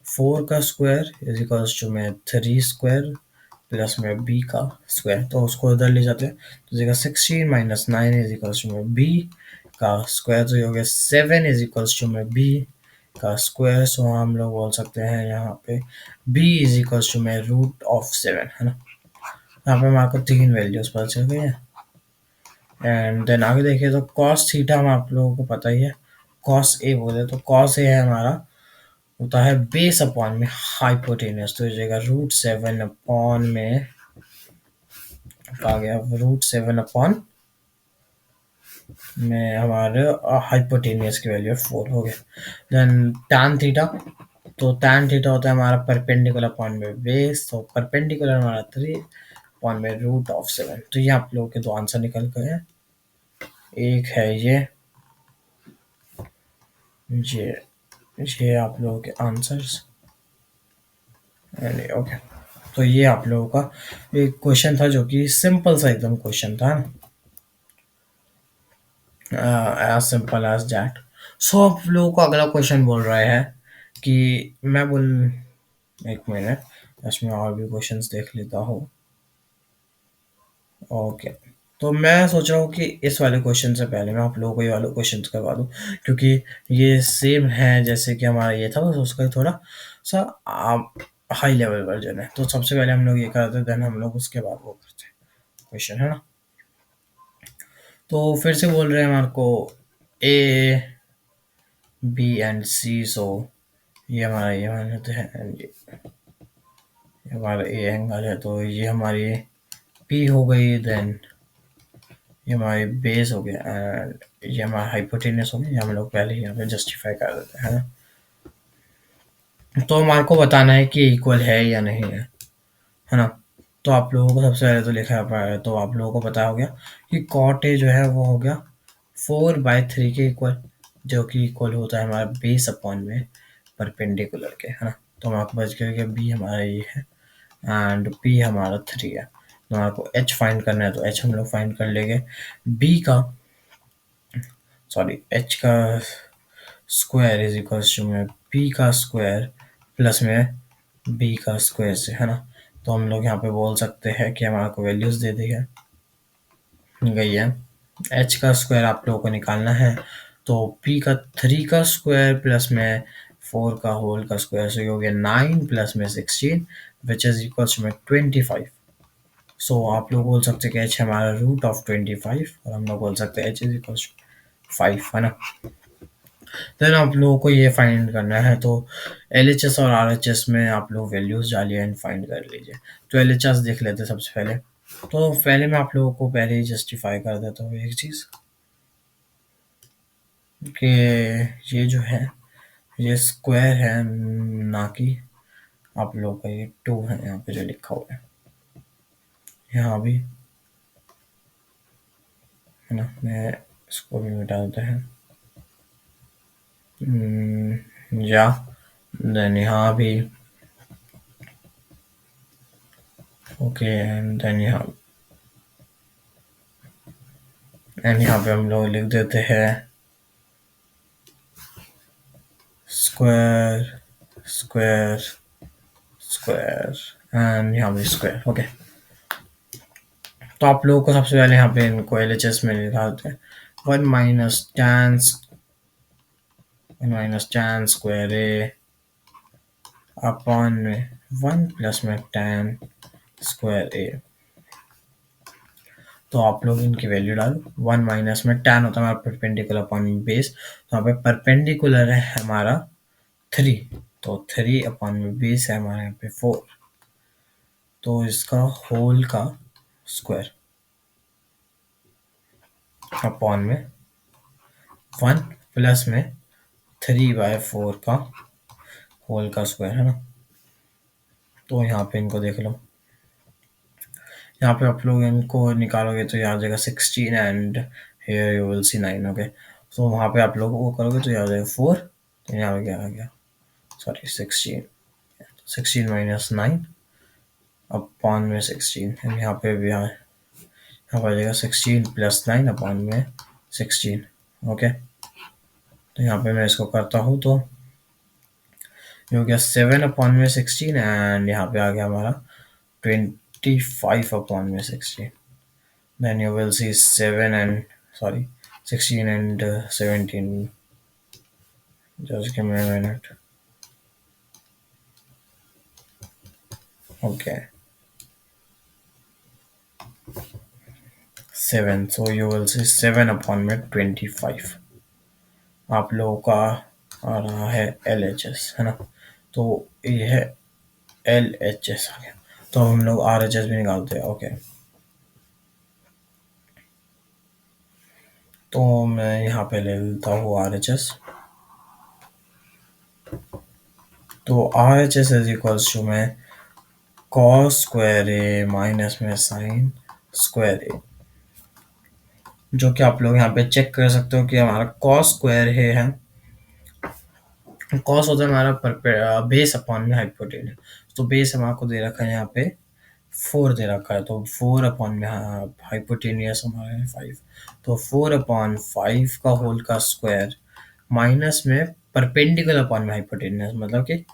4 का स्क्वायर इज इक्वल टू में 3 स्क्वायर प्लस में बी का स्क्वायर, तो उसको उधर ले जाते हैं, तो जगह 16 माइनस 9 इज इक्वल टू में बी का स्क्वायर, तो ये हो गया 7 इज इक्वल टू में बी का स्क्वायर। सो हम लोग बोल सकते हैं यहाँ पे b इज इक्वल टू में √7, है ना। यहाँ पे हमारे को 3 वैल्यूज पता चल गई है। एंड देन आगे देखिए तो कॉस थीटा हम आप लोगों को पता ही है, कॉस ए बोले तो कॉस ए है हमारा होता है बेस अपॉन में हाइपोटेनियस, तो ये जगह √7 अपॉन में आ गया √7 अपॉन में हमारे हाइपोटेनियस की वैल्यू 4 हो गया। देन टैन थीटा, तो टैन थीटा होता है हमारा परपेंडिकुलर अपॉन में बेस, तो परपेंडिकुलर हमारा 3 अपॉन में √7। तो ये आप लोगों के दो आंसर निकल गए हैं। एक है ये ये आप लोगों के आंसर्स एंड ओके। तो ये आप लोगों का एक क्वेश्चन था जो कि सिंपल सा एकदम क्वेश्चन था एज सिंपल एज दैट। सो आप लोगों को अगला क्वेश्चन बोल रहा है कि मैं बोल एक मिनट इसमें और भी क्वेश्चंस देख लेता हूँ। ओके। तो मैं सोच रहा हूँ कि इस वाले क्वेश्चन से पहले मैं आप लोगों को ये वाले क्वेश्चन करवा दूँ, क्योंकि ये सेम है जैसे कि हमारा ये था, बस उसका थोड़ा सा हाई लेवल वर्जन है। तो सबसे पहले हम लोग ये करते हैं, देन हम लोग उसके बाद वो करते हैं क्वेश्चन, है ना। तो फिर से बोल रहे हैं हमारे को ए बी एंड सी। सो ये हमारा ये मान लेते हैं एंड ये हमारा ए एंगल है, तो ये हमारी पी हो गई, देन ये हमारी बेस हो गया एंड ये हमारा हाइपोटेनस हो गया। ये हम लोग पहले ही यहाँ पे जस्टिफाई कर देते हैं ना। तो हमारे को बताना है कि इक्वल है या नहीं है ना। तो आप लोगों को सबसे पहले तो लिखा है, तो आप लोगों को पता हो गया कि कॉट ए जो है वो हो गया 4/3 के इक्वल, जो कि इक्वल होता है हमारा बेस अपॉन में परपेंडिकुलर के, है ना। तो हमारे बच गया कि बी हमारा ये है एंड पी हमारा 3 है। तो हमारे को एच फाइंड करना है, तो एच हम लोग फाइंड कर लेंगे बी का, सॉरी एच का स्क्वायर इज इक्वल्स टू में पी का स्क्वायर प्लस में बी का स्क्वायर से, है ना। तो हम लोग यहाँ पे बोल सकते हैं कि हमारे को वैल्यूज दे दी है गई है। एच का स्क्वायर आप लोगों को निकालना है, तो पी का 3 का स्क्वायर प्लस में 4 का होल का स्क्वायर, सो ये हो गया 9 प्लस में 16 विच इज इक्वल्स में 25। सो आप लोग बोल सकते हैं कि एच हमारा रूट ऑफ 25 और हम लोग बोल सकते हैं एच इज इक्वल्स 5, है ना। देन आप लोगों को ये फाइंड करना है, तो एलएचएस और आरएचएस में आप लोग वैल्यूज डालिए एंड फाइंड कर लीजिए। तो एलएचएस देख लेते हैं सबसे पहले। तो पहले मैं आप लोगों को पहले ही जस्टिफाई कर देता हूँ एक चीज़ कि ये जो है ये स्क्वायर है, ना कि आप लोगों का ये 2 है यहाँ पे जो लिखा हुआ है यहाँ भी, है ना। मैं इसको भी मिटा देते हैं या देन यहाँ भी ओके एंड यहाँ पे हम लोग लिख देते हैं स्क्वायर स्क्वायर स्क्वायर एंड यहाँ पे स्क्वायर। ओके। तो आप लोगों को सबसे पहले यहाँ पे इनको एलएचएस में निकालते हैं। 1 - tan स्क्वायर ए अपॉन में 1 प्लस में tan स्क्वायर ए। तो आप लोग इनकी वैल्यू डालो। 1 माइनस में tan होता है हमारा परपेंडिकुलर अपॉन बेस, तो यहाँ पे परपेंडिकुलर है हमारा 3, तो 3 अपॉन में बेस है हमारे यहाँ पे 4, तो इसका होल का स्क्वायर अपॉन में 1 प्लस में 3/4 का होल का स्क्वायर, है ना। तो यहाँ पे इनको देख लो, यहाँ पे आप लोग इनको निकालोगे तो यहाँ आ जाएगा 16 and here you will see 9। Okay. तो वहाँ पे आप लोग वो करोगे तो यहाँ आ जाएगा 4, तो यहाँ पे क्या आ गया, सॉरी 16 माइनस 9 अपॉन में 16 एंड यहाँ पे भी यहाँ पर आ जाएगा 16 प्लस 9 अपॉन में 16। ओके। तो यहाँ पे मैं इसको करता हूँ तो ये हो गया 7 अपॉन में 16 एंड यहाँ पे आ गया हमारा 25 अपॉन में 16। Then you will see 16 and 17. Just give me a minute. Okay, 7. So you will see 7 upon में 25 आप लोगों का आ रहा है LHS, है ना। तो ये है LHS आ गया, तो हम लोग RHS भी निकालते हैं। ओके। तो मैं यहाँ पे ले लेता हूँ RHS। तो RHS इज इक्वल्स टू में cos स्क्वायर ए माइनस में साइन स्क्वायर ए। जो कि आप लोग यहाँ पे चेक कर सकते हो कि हमारा कॉस स्क्वायर है। कॉस होता है हमारा बेस अपॉन में हाइपोटेन्यूज। तो बेस हमारे को दे रखा है यहाँ पे 4 दे रखा है, तो 4 अपॉन में हाइपोटेनियस हमारा है 5। तो 4 अपॉन 5 का होल का स्क्वायर माइनस में परपेंडिकुलर अपॉन में हाइपोटेनियस, मतलब कि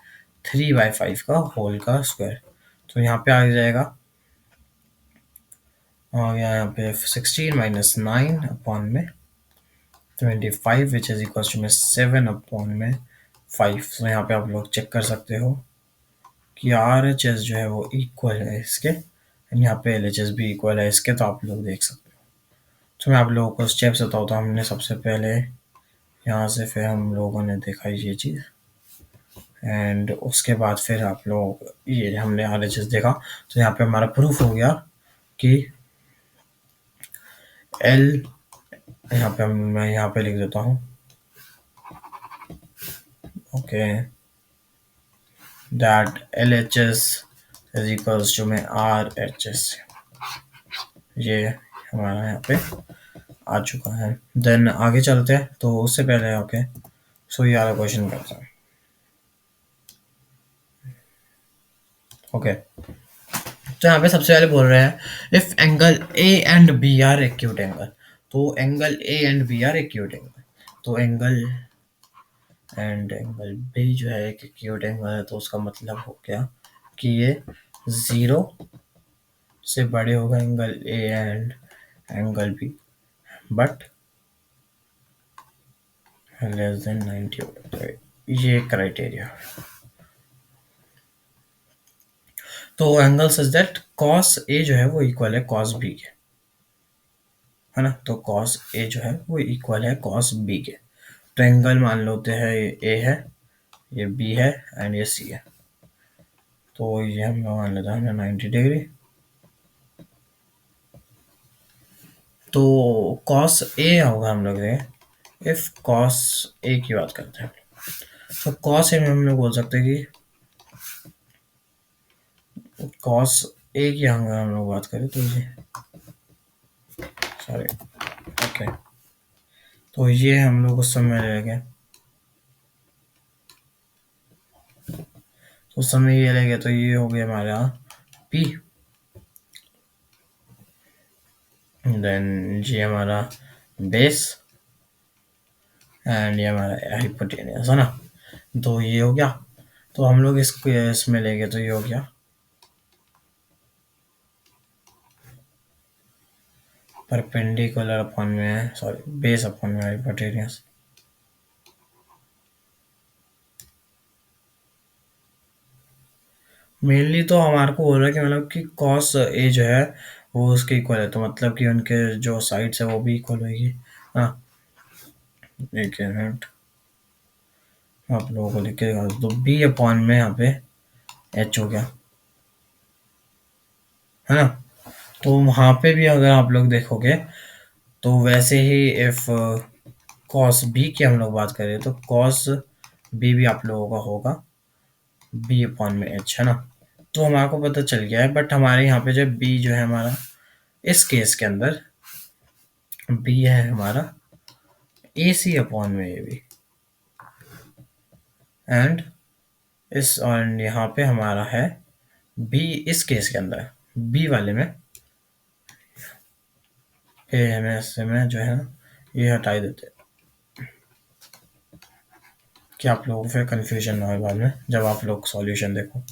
3/5 का होल का स्क्वायर। तो यहाँ पे आ जाएगा, और यहाँ पे 16 माइनस 9 अपॉन में 25 विच इज इक्वल टू में 7 अपॉन में 5। तो यहाँ पे आप लोग चेक कर सकते हो कि आर एच एस जो है वो इक्वल है इसके, यहाँ पे एल एच एस भी इक्वल है इसके। तो आप लोग देख सकते हो। तो मैं आप लोगों को स्टेप्स बताता हूँ। हमने सबसे पहले यहाँ से फिर हम लोगों ने देखा ये चीज़, एंड उसके बाद फिर आप लोग ये हमने आर एच एस देखा। तो यहाँ पे हमारा प्रूफ हो गया कि एल, यहाँ पे मैं यहाँ पे लिख देता हूँ, okay, that L H S is equals to में आर एच एस। ये हमारा यहाँ पे आ चुका है। देन आगे चलते हैं। तो उससे पहले ओके, सो ये वाला क्वेश्चन करता हूँ। ओके, तो यहाँ पे सबसे पहले बोल रहे हैं if angle A and B are acute angle. तो angle A and B are acute angle, तो एंगल एंड एंगल बी जो है एक एक्यूट एंगल है, तो उसका मतलब हो गया कि ये 0 से बड़े होगा angle A and angle B, but less than 90 होगा। तो ये क्राइटेरिया। तो angle such that cos A जो है वो इक्वल है कॉस बी के, है ना। तो कॉस ए जो है वो इक्वल है कॉस बी के। तो एंगल मान लेते हैं ये ए है, ये बी है एंड ये सी है। तो ये हम लोग मान लेते हैं 90 डिग्री। तो कॉस ए होगा हम लोग इफ कॉस ए की बात करते हैं, तो कॉस ए में हम लोग बोल सकते हैं कि कॉस ए की अगर हम लोग बात करें तो ये, सॉरी, ओके, तो ये हम लोग उस समय लेंगे, तो उस समय ये लेंगे, तो ये हो गया हमारा पी। देन ये हमारा बेस एंड ये हमारा हाइपोटेनियस, है ना। तो ये हो गया। तो हम लोग इसको इसमें लेंगे, तो ये हो गया परपेंडिकुलर अपॉन में, सॉरी, बेस अपॉन में हाइपोटेनियस। मेनली तो हमारे को बोल रहा है कि मतलब कि कॉस ए जो है वो उसके इक्वल है, तो मतलब कि उनके जो साइड्स है वो भी इक्वल होगी। हाँ, एक मिनट आप लोगों को लिख के, तो बी अपॉन में यहाँ पे एच हो गया, है ना। तो वहाँ पे भी अगर आप लोग देखोगे तो वैसे ही इफ कॉस बी की हम लोग बात करें तो कॉस बी भी आप लोगों का होगा बी अपॉन में एच, है ना। तो हमारे को पता चल गया है, बट हमारे यहाँ पे जो बी जो है हमारा इस केस के अंदर बी है हमारा ए सी अपॉन में ए बी, एंड इस और यहाँ पे हमारा है बी इस केस के अंदर, बी वाले में ए हमें इससे में जो है ना ये हटा ही देते हैं कि आप लोगों को फिर कंफ्यूजन ना हो बाद में जब आप लोग सॉल्यूशन देखो।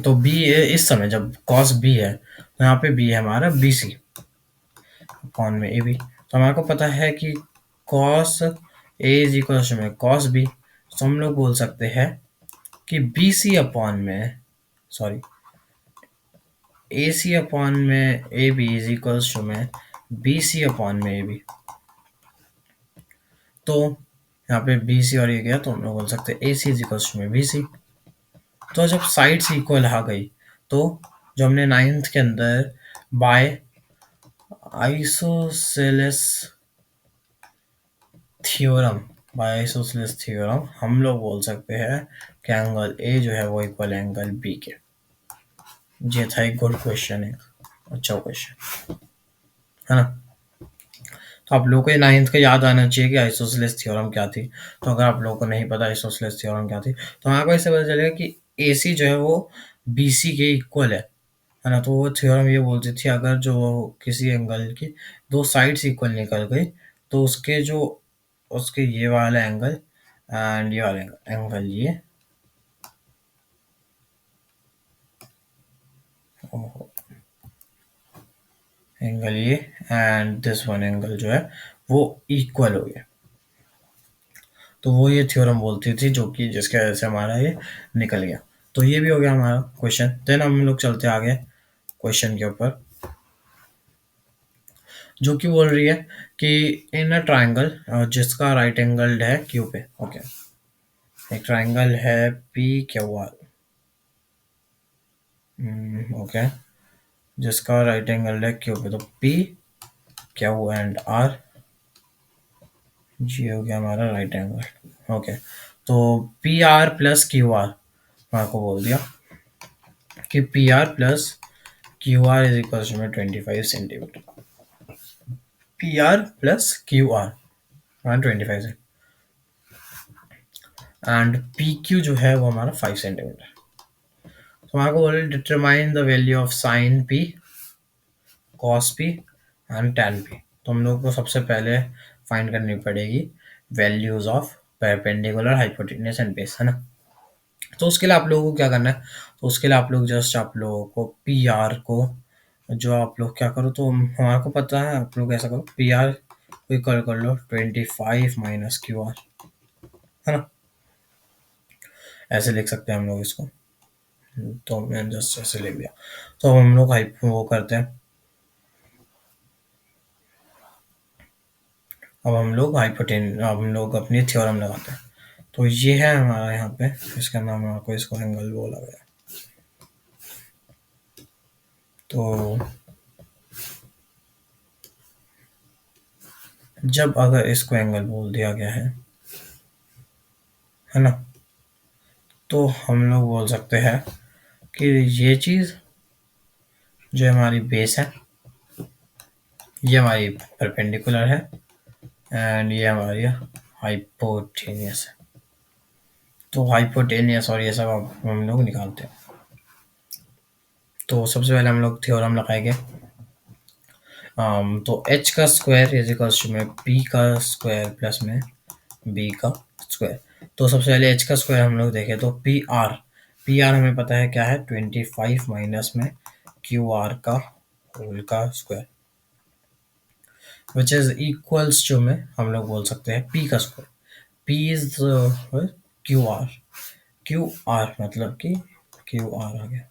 तो बी इस समय जब कॉस बी है तो यहाँ पे बी है हमारा बी सी अपॉन में ए बी। तो हमारे को पता है कि कॉस ए इज इक्वल में कॉस बी, तो हम लोग बोल सकते हैं कि बी सी अपॉन में, सॉरी, ए सी अपॉन में A B is equals to में बी सी अपॉन में ए बी। तो यहाँ पे बी सी और ये गया, तो हम लोग बोल सकते हैं ए सी इज इक्वल्स टू में बी सी। तो जब साइड्स इक्वल आ गई, तो जो हमने 9th के अंदर by isosceles theorem, by isosceles theorem हम लोग बोल सकते हैं कि एंगल ए जो है वो इक्वल एंगल बी के। ये था एक गुड क्वेश्चन, एक अच्छा क्वेश्चन, है ना। तो आप लोगों को ये 9th का याद आना चाहिए कि आइसोसेलेस थ्योरम क्या थी। तो अगर आप लोगों को नहीं पता आइसोसेलेस थ्योरम क्या थी, तो आपको इससे पता चलेगा कि AC जो है वो BC के इक्वल है ना? तो वो थ्योरम ये बोलती थी, अगर जो किसी एंगल की 2 साइड्स इक्वल निकल गई, तो उसके जो उसके ये वाला एंगल एंड ये वाला एंगल ये एंगल ये एंड दिस वन एंगल जो है वो इक्वल हो गया। तो वो ये थ्योरम बोलती थी, जो कि जिसके वजह से हमारा ये निकल गया। तो ये भी हो गया हमारा क्वेश्चन। देन हम लोग चलते आगे क्वेश्चन के ऊपर, जो कि बोल रही है कि इन अ ट्राइंगल जिसका राइट एंगल है क्यू पे। ओके, एक ट्राइंगल है पी क्यू आर। ओके, जिसका राइट एंगल है क्यू पे, तो पी क्यू एंड आर, जी हो गया हमारा राइट एंगल। ओके, तो P R plus Q R, मैं आपको बोल दिया कि P R plus Q R is equal to 25 centimetre. P R plus Q R 25 and P Q जो है वो हमारा 5 सेंटीमीटर। तो हमारे को बोले determine the value of sine P, cos P and tan P. तो हम लोग को सबसे पहले फाइंड करनी पड़ेगी values of perpendicular, hypotenuse and base, है ना? तो उसके लिए आप लोगों को क्या करना है, तो उसके लिए आप लोग जस्ट आप लोगों को पी आर को, जो आप लोग क्या करो, तो हमारे को पता है, आप लोग ऐसा करो, पी आर को इक्वल कर लो 25 माइनस क्यू आर, है ना? ऐसे लिख सकते हैं हम लोग इसको। तो मैंने जस्ट ऐसे लिख दिया। तो अब हम लोग हाइप वो करते हैं, अब हम लोग अपनी थ्योरम लगाते हैं। तो ये है हमारा यहाँ पे, इसका नाम आपको इसको एंगल बोला गया है। तो जब अगर इसको एंगल बोल दिया गया है ना, तो हम लोग बोल सकते हैं कि ये चीज़ जो हमारी बेस है, ये हमारी परपेंडिकुलर है एंड ये हमारी हाइपोटेनियस है। तो हाइपोटेनियस और ये सब हम लोग निकालते हैं। तो सबसे पहले हम लोग थ्योरम लगाएंगे। तो एच का स्क्वायर इज इक्वल्स टू में पी का स्क्वायर प्लस में बी का स्क्वायर। तो सबसे पहले एच का स्क्वायर हम लोग देखें, तो पी आर हमें पता है क्या है, 25 माइनस में क्यू आर का होल का square, which is equals to में हम लोग बोल सकते हैं पी का square. P is Q R, Q R मतलब कि क्यू आर आ गया,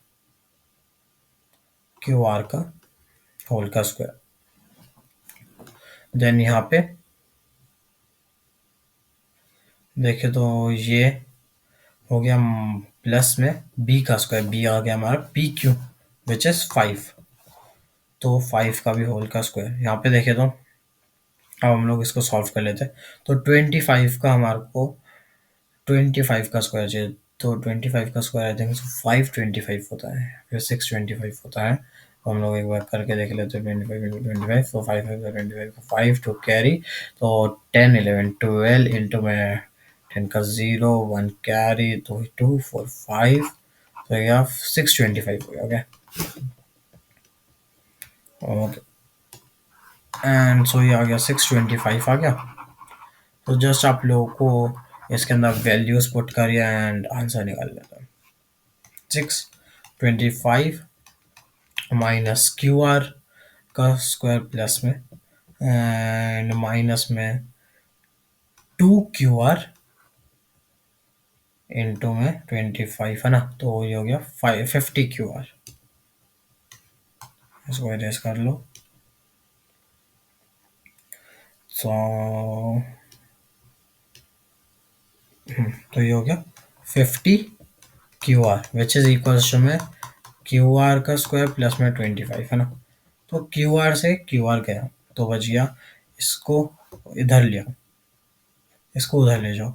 क्यू आर का होल का स्क्वायर। देन यहाँ पे देखे तो ये हो गया प्लस में बी का स्क्वायर, बी आ गया हमारा पी क्यू विच इज 5। तो 5 का भी होल का स्क्वायर यहाँ पे देखे तो अब हम लोग इसको सॉल्व कर लेते हैं। तो 25 का हमारे को 25 का स्क्वायर चाहिए। तो 25 का स्क्वायर आई थिंक 525 होता है, फिर 625 होता है। तो हम लोग एक बार करके देख लेते हैं, 25 तो 5 5 टू कैरी, तो 10 11 12 इंटू में 10 का 0 1 कैरी, तो 2 4 5, तो यह 625 हो गया। ओके, एंड सो ये आ गया 625 आ गया। तो जस्ट आप लोगों को इसके अंदर वैल्यूज पुट करिए एंड आंसर निकाल लेते हैं। 625 माइनस क्यू आर का स्क्वायर प्लस में एंड माइनस में 2 QR इंटू में 25, है ना? तो ये हो गया 50 QR। इसको इरेज कर लो। सो तो ये हो गया 50 QR which is equal to में क्यू आर का स्क्वायर प्लस में 25, है ना? तो क्यू आर से क्यू आर गया तो बच गया, इसको इधर लिया, इसको उधर ले जाओ,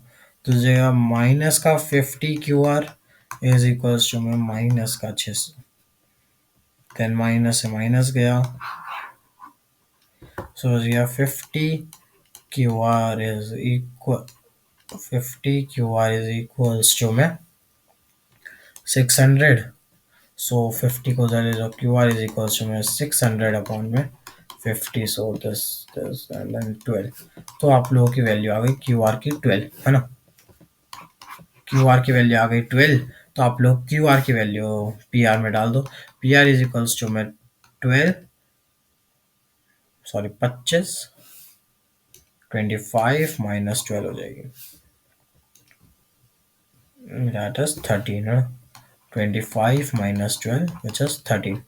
तो जगह माइनस का 50 QR इज इक्वल टू में माइनस का 600। देन माइनस से माइनस गया So we have 50 QR is equal 50 QR is equals to में 600. So 50 को उधर ले जाओ, QR is equals to में 600 अपॉन में 50. So this and then 12. तो आप लोगों की वैल्यू आ गई QR की 12 है ना. QR की वैल्यू आ गई 12. तो आप लोग QR की वैल्यू PR में डाल दो. PR इज इक्वल्स टू में 12 सॉरी 25 25 माइनस 12 हो जाएगी. दैट इज 13 है. 25 माइनस 12 विच इज 13.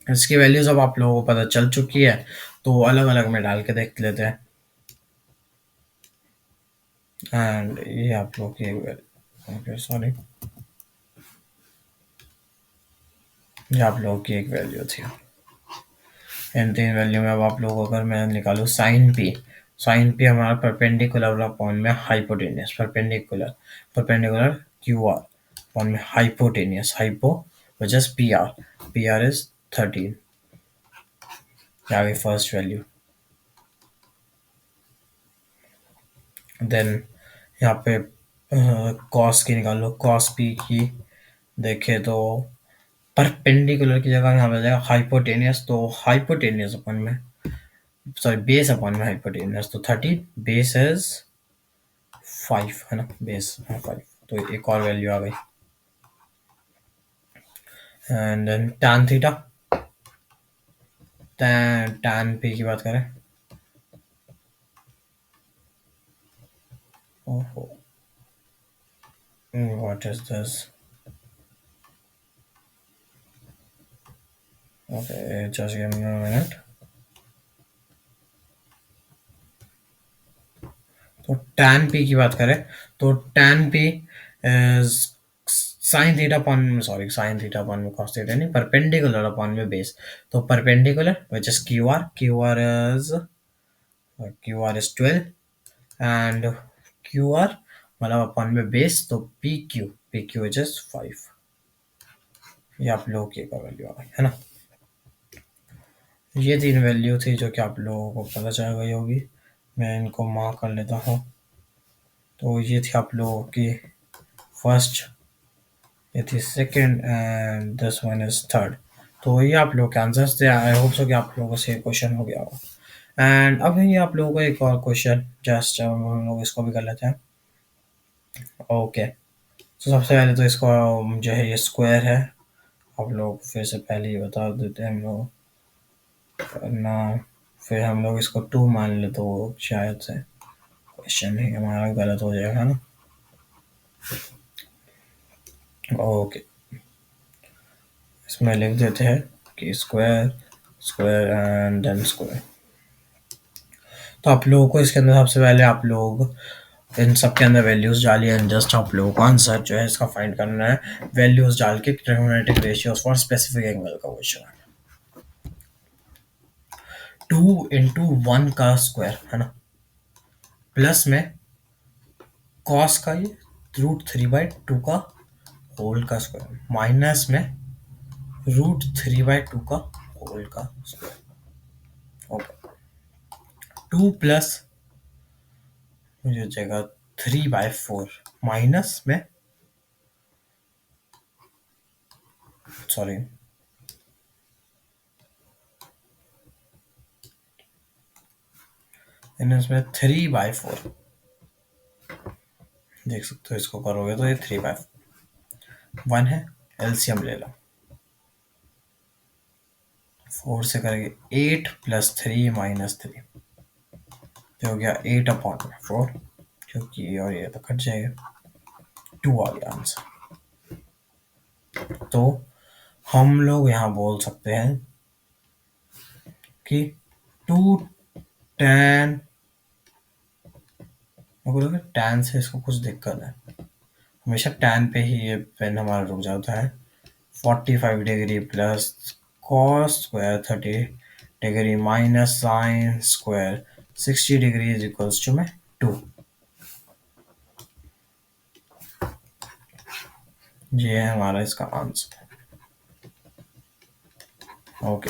इसकी वैल्यूज अब आप लोगों को पता चल चुकी है, तो अलग अलग में डाल के देख लेते हैं. एंड ये आप लोग की ओके सॉरी ये आप लोगों की एक वैल्यू थी. इन तीन वैल्यू में अब आप लोगों को अगर मैं निकालूँ साइन पी हमारा परपेंडिकुलर अपॉन में hypotenuse perpendicular perpendicular Q R upon में hypotenuse hypo which is P R is 13. आ गई फर्स्ट वैल्यू. देन यहाँ पे कॉस की निकालो. कॉस पी की देखे तो परपेंडिकुलर की जगह यहाँ पे जाएगा हाइपोटेनियस. तो हाइपोटेनियस अपॉन में सॉरी बेस अपॉन में हाइपोटेनियस. तो 13 बेस इज 5 है ना. बेस 5. तो एक और वैल्यू आ गई. And then tan theta tan P की बात करें. ओहो what is this. Okay just give me a minute. तो tan पी की बात करें तो tan P sine theta upon sorry sine theta upon में cos थीटा नहीं परपेंडिकुलर अपॉन में बेस. तो perpendicular which is Q R is 12 and Q R मतलब अपॉन में बेस. तो पी क्यू विच इज 5. ये आप लोगों की एक वैल्यू आ गई है ना. ये तीन वैल्यू थी जो कि आप लोगों को पता चल गई होगी. मैं इनको मार्क कर लेता हूँ. तो ये थी आप लोगों की फर्स्ट, ये थी second and this one is third. तो ये आप लोग के आंसर्स थे. आई होप सो कि आप लोगों से क्वेश्चन हो गया होगा. एंड अब ये आप लोगों को एक और क्वेश्चन जस्ट हम लोग इसको भी कर लेते हैं. ओके तो सबसे पहले तो इसको जो है ये स्क्वायर है. आप लोग फिर से पहले ही बता देते हैं हम लोग ना. फिर हम लोग इसको 2 मान ले तो शायद से क्वेश्चन ही हमारा गलत हो जाएगा ना. ओके इसमें लिख देते हैं कि square square and then square. तो आप लोगों को इसके अंदर सबसे पहले आप लोग इन सब के अंदर वैल्यूज डालिए एंड जस्ट आप लोगों को आंसर जो है इसका फाइंड करना है. वैल्यूज डाल के trigonometric ratios for specific angle का क्वेश्चन है. 2 into 1 का स्क्वायर है ना प्लस में कॉस का ये √3/2 का होल का स्क्वायर माइनस में √3/2 का होल का स्क्वायर. ओके 2 प्लस मुझे हो जाएगा 3/4 माइनस में सॉरी इसमें 3/4 देख सकते हो. इसको करोगे तो ये 3/1 है. एलसीएम ले लो. 4 से करेंगे 8 प्लस 3 माइनस 3 हो गया 8/4 क्योंकि और ये तो कट जाएगा. 2 आ गया आंसर. तो हम लोग यहाँ बोल सकते हैं कि 2 tan टैन से इसको कुछ दिक्कत है. हमेशा टैन पे ही ये पेन हमारा रुक जाता है. 45 degree plus cos square 30 degree minus sine square 60 degree is equals to में 2. ये है हमारा इसका आंसर. ओके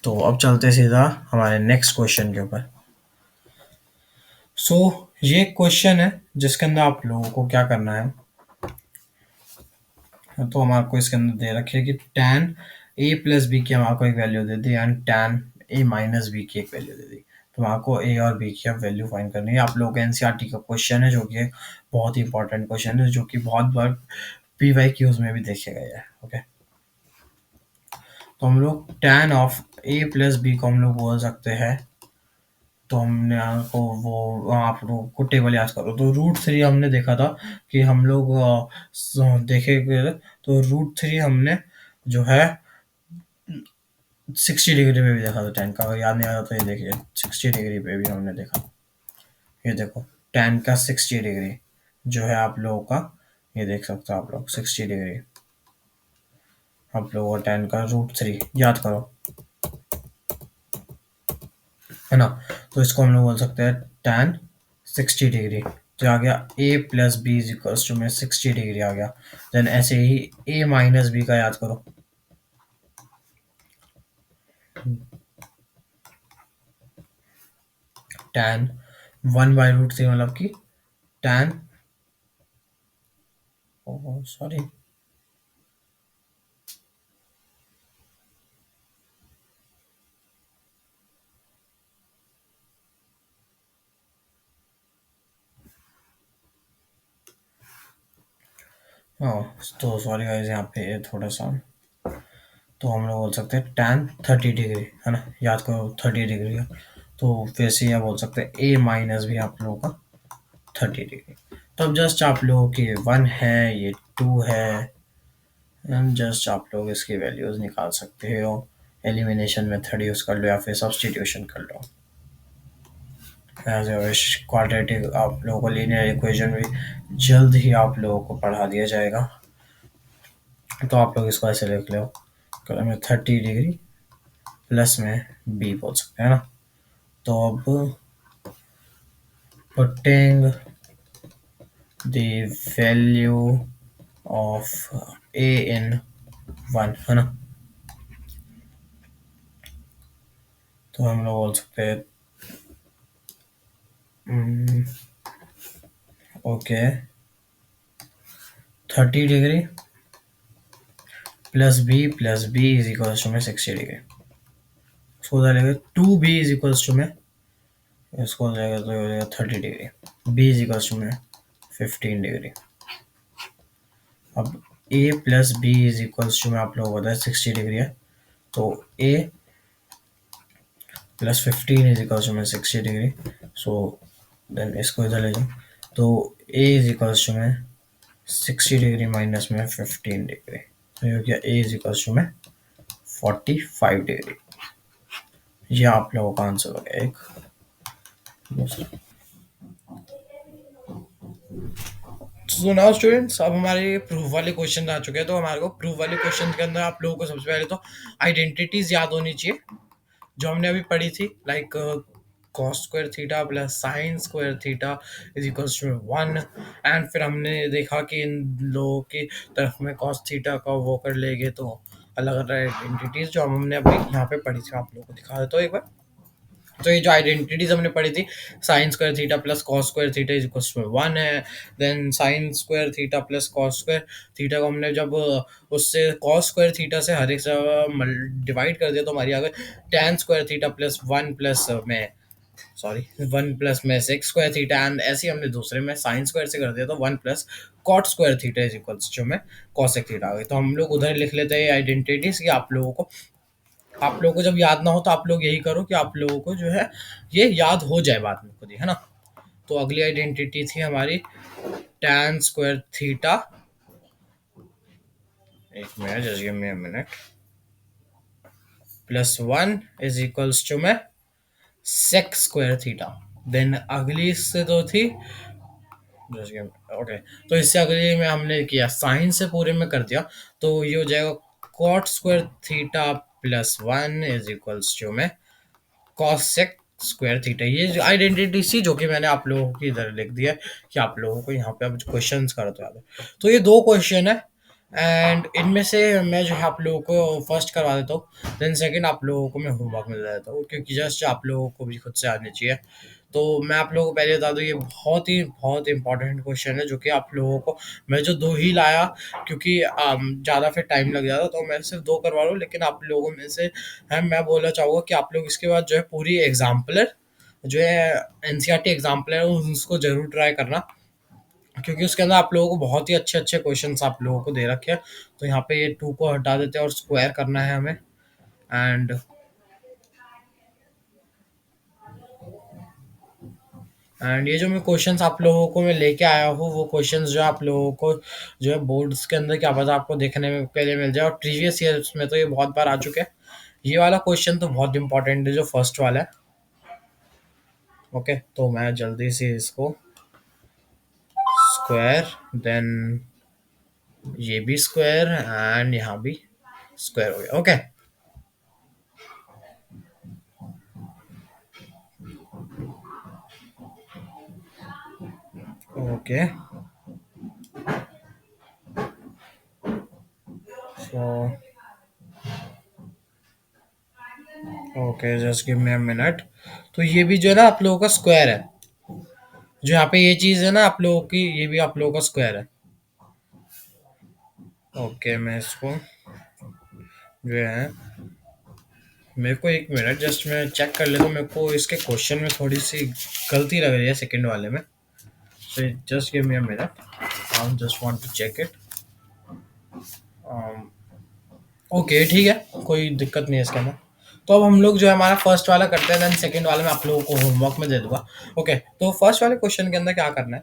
तो अब चलते सीधा हमारे नेक्स्ट क्वेश्चन के ऊपर। सो ये क्वेश्चन है जिसके अंदर आप लोगों को क्या करना है। तो हमारे को इसके अंदर दे रखी है कि tan ए प्लस बी की हमारे को एक वैल्यू दे दी and tan A minus B की एक वैल्यू दे दी। तो हमारे को ए और बी की अब वैल्यू फाइंड करनी है। आप लोगों के एनसीईआरटी का क्वेश्चन है जो कि एक बहुत ही इंपॉर्टेंट क्वेश्चन है जो कि बहुत बार पीवाईक्यूज में भी देखे गए हैं। ओके, तो हम लोग tan of A plus B को हम लोग बोल सकते हैं। तो हमने आपको वो आप लोगों को टेबल याद करो। तो रूट थ्री हमने देखा था कि हम लोग देखे गए। तो रूट थ्री हमने जो है 60 डिग्री पे भी देखा था टेन का। अगर याद नहीं आ रहा तो ये देखिए 60 डिग्री पे भी हमने देखा। ये देखो टेन का 60 डिग्री जो है आप लोगों का, ये देख सकते हो आप लोग 60 डिग्री। आप लोगों का टेन का रूट थ्री याद करो, है ना। तो इसको हम लोग बोल सकते हैं टेन 60 डिग्री। तो आ गया A plus B is equals to में 60 डिग्री आ गया। देन ऐसे ही ए माइनस बी का याद करो। टेन 1/√3 मतलब कि टेन, सॉरी, हाँ, तो सॉरी गाइस यहाँ पे ये थोड़ा सा। तो हम लोग बोल सकते हैं टेन 30 डिग्री, है ना, याद करो 30 डिग्री है। तो वैसे यह बोल सकते हैं ए माइनस भी आप लोगों का 30 डिग्री। तो अब जस्ट आप लोगों की वन है, ये टू है, एंड जस्ट आप लोग इसकी वैल्यूज निकाल सकते हो। एलिमिनेशन मेथड यूज कर लो या फिर सब्सटीट्यूशन कर लो, एज विश। क्वाड्रेटिक आप लोगों को लीनियर इक्वेशन भी जल्द ही आप लोगों को पढ़ा दिया जाएगा। तो आप लोग इसको ऐसे लिख लो, कलर में 30 डिग्री प्लस में बी बोल सकते हैं ना। तो अब putting the value of A in one, है ना। तो हम लोग बोल सकते हैं okay 30 degree plus B is equals to में 60 डिग्री। उसको डालेंगे 2b इज इक्वल्स टू में, इसको हो जाएगा तो हो जाएगा 30 degree. B is equals to में 15 डिग्री। अब A plus B is equals to में आप लोगों को पता है 60 डिग्री है। तो ए प्लस 15 इज इक्वल्स टू में 60 डिग्री। सो देन इसको इधर ले जाओ। तो ए इज इक्वल्स टू में 60 डिग्री माइनस में 15 डिग्री। तो ये हो गया ए इज इक्वल्स टू में 45 डिग्री। ये आप लोगों का आंसर हो गया एक। सो नाउ स्टूडेंट्स, अब हमारे प्रूफ वाले क्वेश्चन आ चुके हैं। तो हमारे को प्रूफ वाले क्वेश्चन के अंदर आप लोगों को सबसे पहले तो आइडेंटिटीज याद होनी चाहिए जो हमने अभी पढ़ी थी, like cos square theta plus sine square theta is equals to one. And फिर हमने देखा कि इन लोगों की तरफ में कॉस थीटा का वो कर लेंगे तो अलग अलग आइडेंटिटीज जो हमने अभी यहाँ पे पढ़ी थी आप लोगों को दिखा देता हूँ एक बार। तो ये जो आइडेंटिटीज हमने पढ़ी थी, sine square theta plus cos square theta is equals to one है। Then sine square theta plus cos square theta को हमने जब उससे कॉस स्क्वायर थीटा से हर एक डिवाइड कर दिया तो हमारी आ गई tan square theta plus one plus में, सॉरी, वन प्लस में सेक्स स्क्वायर थीटा। एंड ऐसे ही हमने दूसरे में साइन स्क्वायर से कर दिया तो one plus cot square theta is equals to में कॉसेक थीटा आ गई। तो हम लोग उधर लिख लेते हैं आइडेंटिटीज कि आप लोगों को जब याद ना हो तो आप लोग यही करो कि आप लोगों को जो है ये याद हो जाए बाद में खुद ही, है ना। तो अगली आइडेंटिटी थी हमारी tan स्क्वायर थीटा, एक minute, just give me a minute, plus one is equals to में सेक स्क्वायर थीटा। देन अगली इससे तो थी, जस्ट गिव, ओके, तो इससे अगली में हमने किया साइन से पूरे में कर दिया तो ये हो जाएगा cot square theta plus one is equals to में कॉसेक स्क्वायर थीटा। ये जो आइडेंटिटी सी जो कि मैंने आप लोगों की इधर लिख दिया है कि आप लोगों को यहाँ पे अब क्वेश्चंस करो तो याद है। तो ये दो क्वेश्चन है एंड इनमें से मैं जो है आप लोगों को फर्स्ट करवा देता हूँ, देन सेकंड आप लोगों को मैं होमवर्क में दे देता हूँ, क्योंकि जस्ट आप लोगों को भी खुद से आनी चाहिए। तो मैं आप लोगों को पहले बता दूँ, ये बहुत ही इंपॉर्टेंट क्वेश्चन है जो कि आप लोगों को, मैं जो 2 ही लाया क्योंकि ज़्यादा फिर टाइम लग जाता, तो मैं सिर्फ 2 करवा रहा हूँ, लेकिन आप लोगों में से है, मैं बोलना चाहूँगा कि आप लोग इसके बाद जो है पूरी एग्ज़ाम्पलर जो है, एनसीईआरटी एग्ज़ाम्पलर है, उसको ज़रूर ट्राई करना, क्योंकि उसके अंदर आप लोगों को बहुत ही अच्छे-अच्छे क्वेश्चन्स आप लोगों को दे रखे हैं। तो यहाँ पे ये 2 को हटा देते हैं और स्क्वायर करना है हमें। एंड ये जो मैं क्वेश्चंस आप लोगों को मैं लेके आया हूँ, वो क्वेश्चंस जो आप लोगों को जो है बोर्ड्स के अंदर क्या पता आपको देखने में के लिए मिल जाए, और प्रीवियस ईयर्स में तो ये बहुत बार आ चुके हैं। ये वाला क्वेश्चन तो बहुत इंपॉर्टेंट है, जो फर्स्ट वाला है। ओके, तो मैं जल्दी से इसको स्क्वायर, देन ये भी स्क्वायर, एंड यहाँ भी स्क्वायर हो गया। Okay. Okay, so okay, just give me a minute. तो ये भी जो है ना आप लोगों का स्क्वायर है, जो यहाँ पे ये चीज़ है ना आप लोगों की, ये भी आप लोगों का स्क्वायर है। ओके, मैं इसको जो है, मेरे को एक मिनट, जस्ट मैं चेक कर लेता हूँ, मेरे को इसके क्वेश्चन में थोड़ी सी गलती लग रही है सेकंड वाले में। So just give me a minute, I just want to check it. Okay, ठीक है, कोई दिक्कत नहीं है इसके अंदर। तो अब हम लोग जो है हमारा फर्स्ट वाला करते हैं, देन सेकंड वाले में आप लोगों को होमवर्क में दे दूंगा। ओके, तो फर्स्ट वाले क्वेश्चन के अंदर क्या करना है,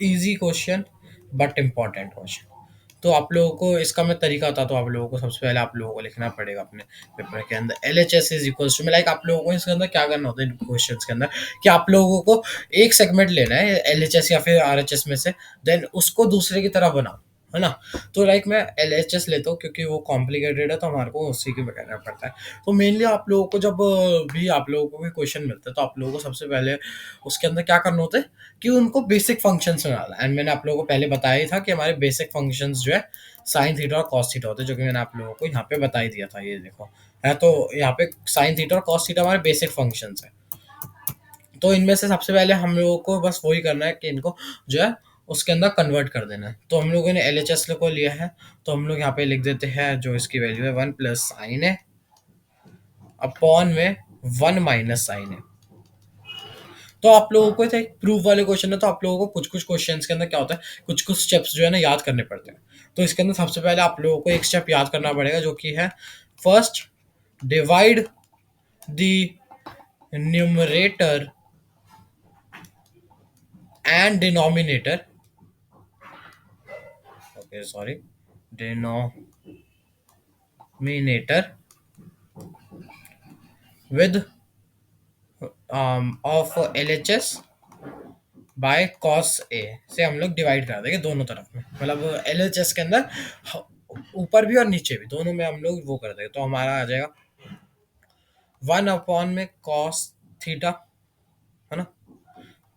easy question but important question. तो आप लोगों को इसका मैं तरीका बताता हूँ। आप लोगों को सबसे पहले आप लोगों को लिखना पड़ेगा अपने पेपर के अंदर, L H S is equals to में, लाइक आप लोगों को इसके अंदर क्या करना होता है क्वेश्चन के अंदर, कि आप लोगों को एक सेगमेंट लेना है एल एच एस या फिर आर एच एस में से, देन उसको दूसरे की तरह बनाओ, है ना। तो लाइक मैं एल एच एस लेता हूँ क्योंकि वो कॉम्प्लिकेटेड है, तो हमारे को उसी के करना पड़ता है। तो मेनली आप लोगों को जब भी आप लोगों को भी क्वेश्चन मिलता है, तो आप लोगों को सबसे पहले उसके अंदर क्या करना होता है कि उनको बेसिक फंक्शंस में डाला। एंड मैंने आप लोगों को पहले बताया ही था कि हमारे बेसिक फंक्शंस जो है साइन थीटा और कॉस थीटा होते हैं, जो कि मैंने आप लोगों को यहाँ पे बता ही दिया था। ये देखो है, तो यहाँ पे साइन थीटा और कॉस थीटा हमारे बेसिक फंक्शंस है। तो इनमें से सबसे पहले हम लोगों को बस वही करना है कि इनको जो है उसके अंदर कन्वर्ट कर देना है। तो हम लोगों ने एल एच एस को लिया है, तो हम लोग यहाँ पे लिख देते हैं जो इसकी वैल्यू है 1 + sin है अपॉन में 1 - sin है। तो आप लोगों को एक प्रूफ वाले क्वेश्चन है, तो आप लोगों को कुछ कुछ क्वेश्चंस के अंदर क्या होता है, कुछ कुछ स्टेप्स जो है ना याद करने पड़ते हैं। तो इसके अंदर सबसे पहले आप लोगों को एक स्टेप याद करना पड़ेगा, जो कि है first, divide the numerator and denominator, okay sorry, denominator with of L H S by cos A से हम लोग डिवाइड कर देंगे दोनों तरफ में, मतलब एल एच एस के अंदर ऊपर भी और नीचे भी दोनों में हम लोग वो कर देंगे। तो हमारा आ जाएगा 1 अपॉन में कॉस थीटा, है ना,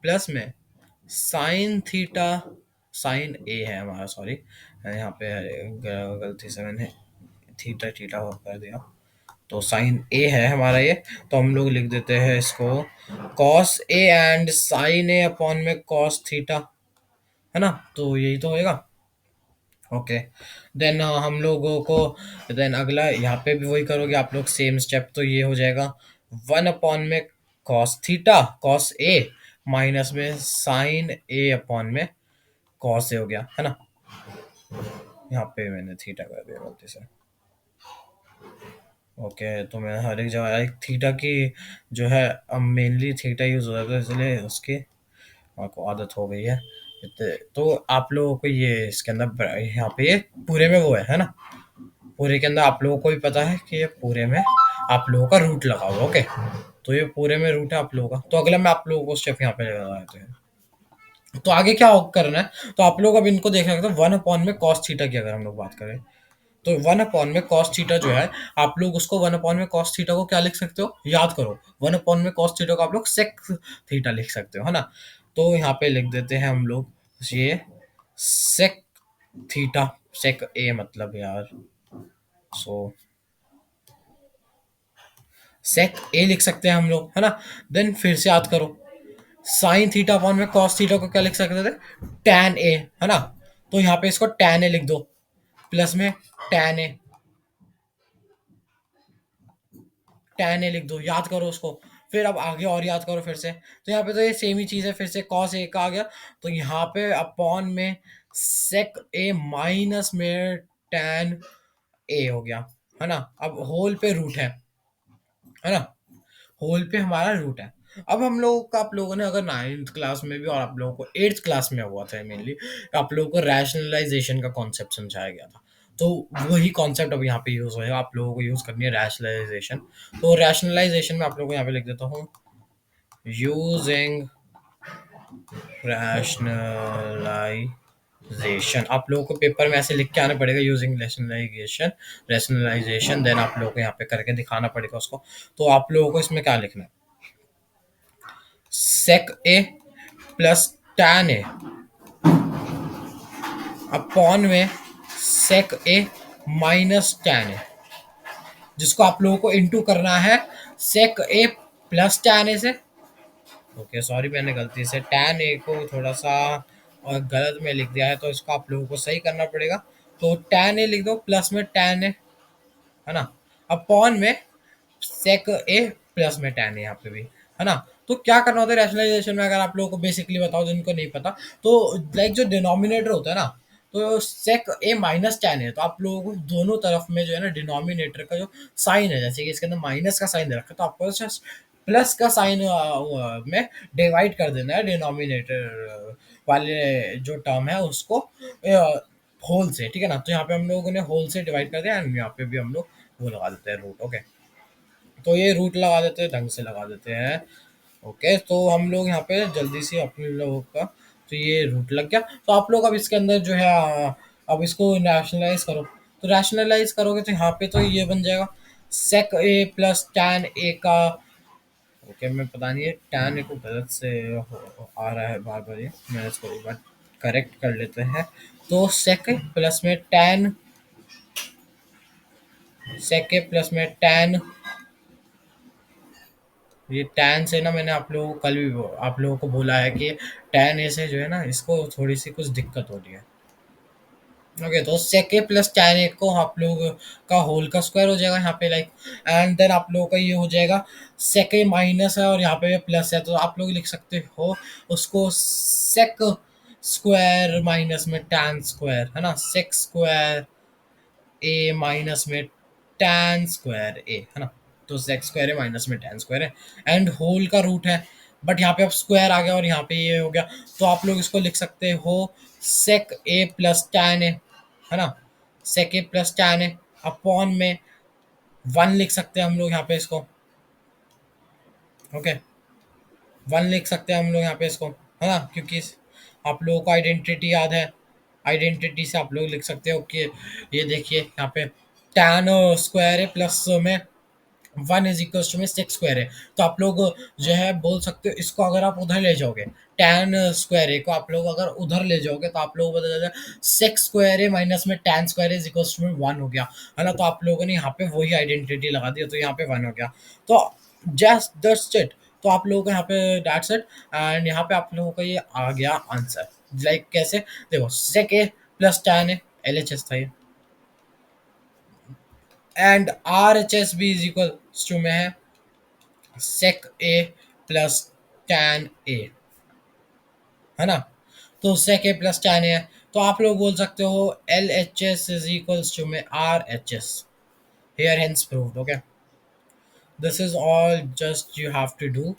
प्लस में साइन थीटा, साइन ए है हमारा, सॉरी यहाँ पे गलती से मैंने थीटा थीटा कर दिया, तो साइन ए है हमारा ये। तो हम लोग लिख देते हैं इसको cos A and sine A upon में कॉस थीटा, है ना, तो यही तो होएगा। ओके, देन हम लोगों को, देन अगला यहाँ पे भी वही करोगे आप लोग सेम स्टेप, तो ये हो जाएगा 1 अपॉन में cos theta cos A minus में साइन ए अपॉन में कॉस ए हो गया, है ना। यहाँ पे मैंने थीटा कर दिया गलती से। ओके, तो मैं हर एक जगह एक थीटा की जो है, अब मेनली थीटा यूज हो जाता है, इसलिए उसकी आपको आदत हो गई है। तो आप लोगों को ये इसके अंदर यहाँ पे ये पूरे में वो है ना, पूरे के अंदर आप लोगों को भी पता है कि ये पूरे में आप लोगों का रूट लगा हुआ, ओके। तो ये पूरे में रूट है आप लोगों का। तो अगला मैं आप लोगों को स्टेप यहाँ पे लगा देते हैं। तो आगे क्या करना है, तो आप लोग अब इनको देख सकते हो 1 अपॉन में कॉस थीटा की अगर हम लोग बात करें, तो 1 अपॉन में कॉस थीटा जो है, आप लोग उसको 1 अपॉन में कॉस थीटा को क्या लिख सकते हो, याद करो, 1 अपॉन में कॉस थीटा को आप लोग सेक थीटा लिख सकते हो, है ना। तो यहाँ पे लिख देते हैं हम लोग ये सेक थीटा सेक ए मतलब यार, सो सेक ए लिख सकते हैं हम लोग, है ना। देन फिर से याद करो, साइन थीटा अपॉन में कॉस थीटा को क्या लिख सकते थे, टैन ए, है ना। तो यहाँ पे इसको टैन ए लिख दो, प्लस में टैन ए, टैन ए लिख दो, याद करो उसको। फिर अब आगे और याद करो फिर से, तो यहाँ पे तो ये सेम ही चीज है, फिर से कॉस ए का आ गया, तो यहाँ पे अपॉन में सेक ए माइनस में टैन ए हो गया, है ना। अब होल पे रूट है ना, होल पे हमारा रूट है। अब हम लोगों का, आप लोगों ने अगर नाइन्थ क्लास में भी और आप लोगों को एट्थ क्लास में हुआ था मेनली, आप लोगों को रैशनलाइजेशन का कॉन्सेप्ट समझाया गया था। तो वही कॉन्सेप्ट अब यहाँ पे यूज होएगा, आप लोगों को यूज करनी है रैशनलाइजेशन। तो रैशनलाइजेशन में आप लोगों को यहाँ पे लिख देता हूँ, यूजिंग रैशनलाइजेशन। आप लोगों को पेपर में ऐसे लिख के आना पड़ेगा, यूजिंग रैशनलाइजेशन, रैशनलाइजेशन, देन आप लोगों को यहाँ पे करके दिखाना पड़ेगा उसको। तो आप लोगों को इसमें क्या लिखना है, सेक ए प्लस टैन ए अपॉन में सेक ए माइनस टैन ए, जिसको आप लोगों को इंटू करना है सेक ए प्लस टैन ए से। ओके सॉरी, मैंने गलती से टैन ए को थोड़ा सा और गलत में लिख दिया है, तो इसको आप लोगों को सही करना पड़ेगा। तो टैन ए लिख दो प्लस में टैन ए, है ना, अपॉन में सेक ए प्लस में टैन है यहाँ पे भी, है ना। तो क्या करना होता है रैशनलाइजेशन में, अगर आप लोगों को बेसिकली बताओ जिनको नहीं पता, तो लाइक जो डिनोमिनेटर होता है ना, तो सेक ए माइनस टैन है, तो आप लोगों को दोनों तरफ में जो है ना डिनोमिनेटर का जो साइन है, जैसे कि इसके अंदर माइनस का साइन दे रखा है, तो आपको प्लस का साइन में डिवाइड कर देना है डिनोमिनेटर वाले जो टर्म है उसको होल से, ठीक है ना। तो यहाँ पे हम लोगों ने होल से डिवाइड कर दिया, एंड यहाँ पे भी हम लोग वो लगा देते हैं रूट। ओके, तो ये रूट लगा देते हैं, ढंग से लगा देते हैं। ओके, तो हम लोग यहाँ पे जल्दी से अपने लोगों का, तो ये रूट लग गया। तो आप लोग अब इसके अंदर जो है अब इसको रैशनलाइज करो, तो रैशनलाइज करोगे तो यहाँ पे तो ये बन जाएगा सेक ए प्लस टैन ए का। ओके, मैं पता नहीं है टैन ए को गलत से आ रहा है बार बार, ये मैं इसको एक बार करेक्ट कर लेते हैं। तो सेक प्लस में टैन, सेक प्लस में टैन, ये टैन से ना, मैंने आप लोगों को कल भी आप लोगों को बोला है कि टैन ए से जो है ना, इसको थोड़ी सी कुछ दिक्कत हो रही है। ओके, तो सेक ए प्लस टैन ए को आप लोग का होल का स्क्वायर हो जाएगा यहाँ पे, लाइक, एंड देन आप लोगों का ये हो जाएगा सेक ए माइनस है और यहाँ पे प्लस है, तो आप लोग लिख सकते हो उसको सेक स्क्वायर माइनस में टैन स्क्वायर, है ना, सेक स्क्वायर ए माइनस में टैन स्क्वायर ए, है ना। तो सेक स्क्वायर है माइनस में टैन स्क्वायर है, एंड होल का रूट है, बट यहाँ पे अब स्क्वायर आ गया और यहाँ पे ये हो गया, तो आप लोग इसको लिख सकते हो सेक ए प्लस टैन ए, है ना, सेक ए प्लस टैन ए अपॉन में वन लिख सकते हैं हम लोग यहाँ पे इसको। ओके, वन लिख सकते हैं हम लोग यहाँ पे इसको, है ना, क्योंकि आप लोगों को आइडेंटिटी याद है, आइडेंटिटी से आप लोग लिख सकते हो कि ये देखिए यहाँ पे टैन स्क्वायर है प्लस में वन इज इक्वल टू में सेक्स स्क्वायर है, तो आप लोग जो है बोल सकते हो इसको, अगर आप उधर ले जाओगे टैन स्क्वायर ए को आप लोग अगर उधर ले जाओगे, तो आप लोगों को पता चलेगा सेक्स स्क्वायर ए माइनस में tan square is equal to में वन हो गया, है ना। तो आप लोगों ने यहाँ पे वही आइडेंटिटी लगा दी, तो यहाँ पे वन हो गया, तो जस्ट दैट्स इट। तो आप लोगों को यहाँ पे दैट्स इट, एंड यहाँ पे आप लोगों का ये आ गया आंसर, लाइक कैसे, देखो सेक ए plus tan A, L H S था ये, एंड आर एच एस भी इज इक्वल टू में है सेक ए प्लस टैन ए, है ना। तो सेक ए प्लस टैन ए है, तो आप लोग बोल सकते हो L H S is equals to में R H S, here hence proved. Okay, this is all just you have to do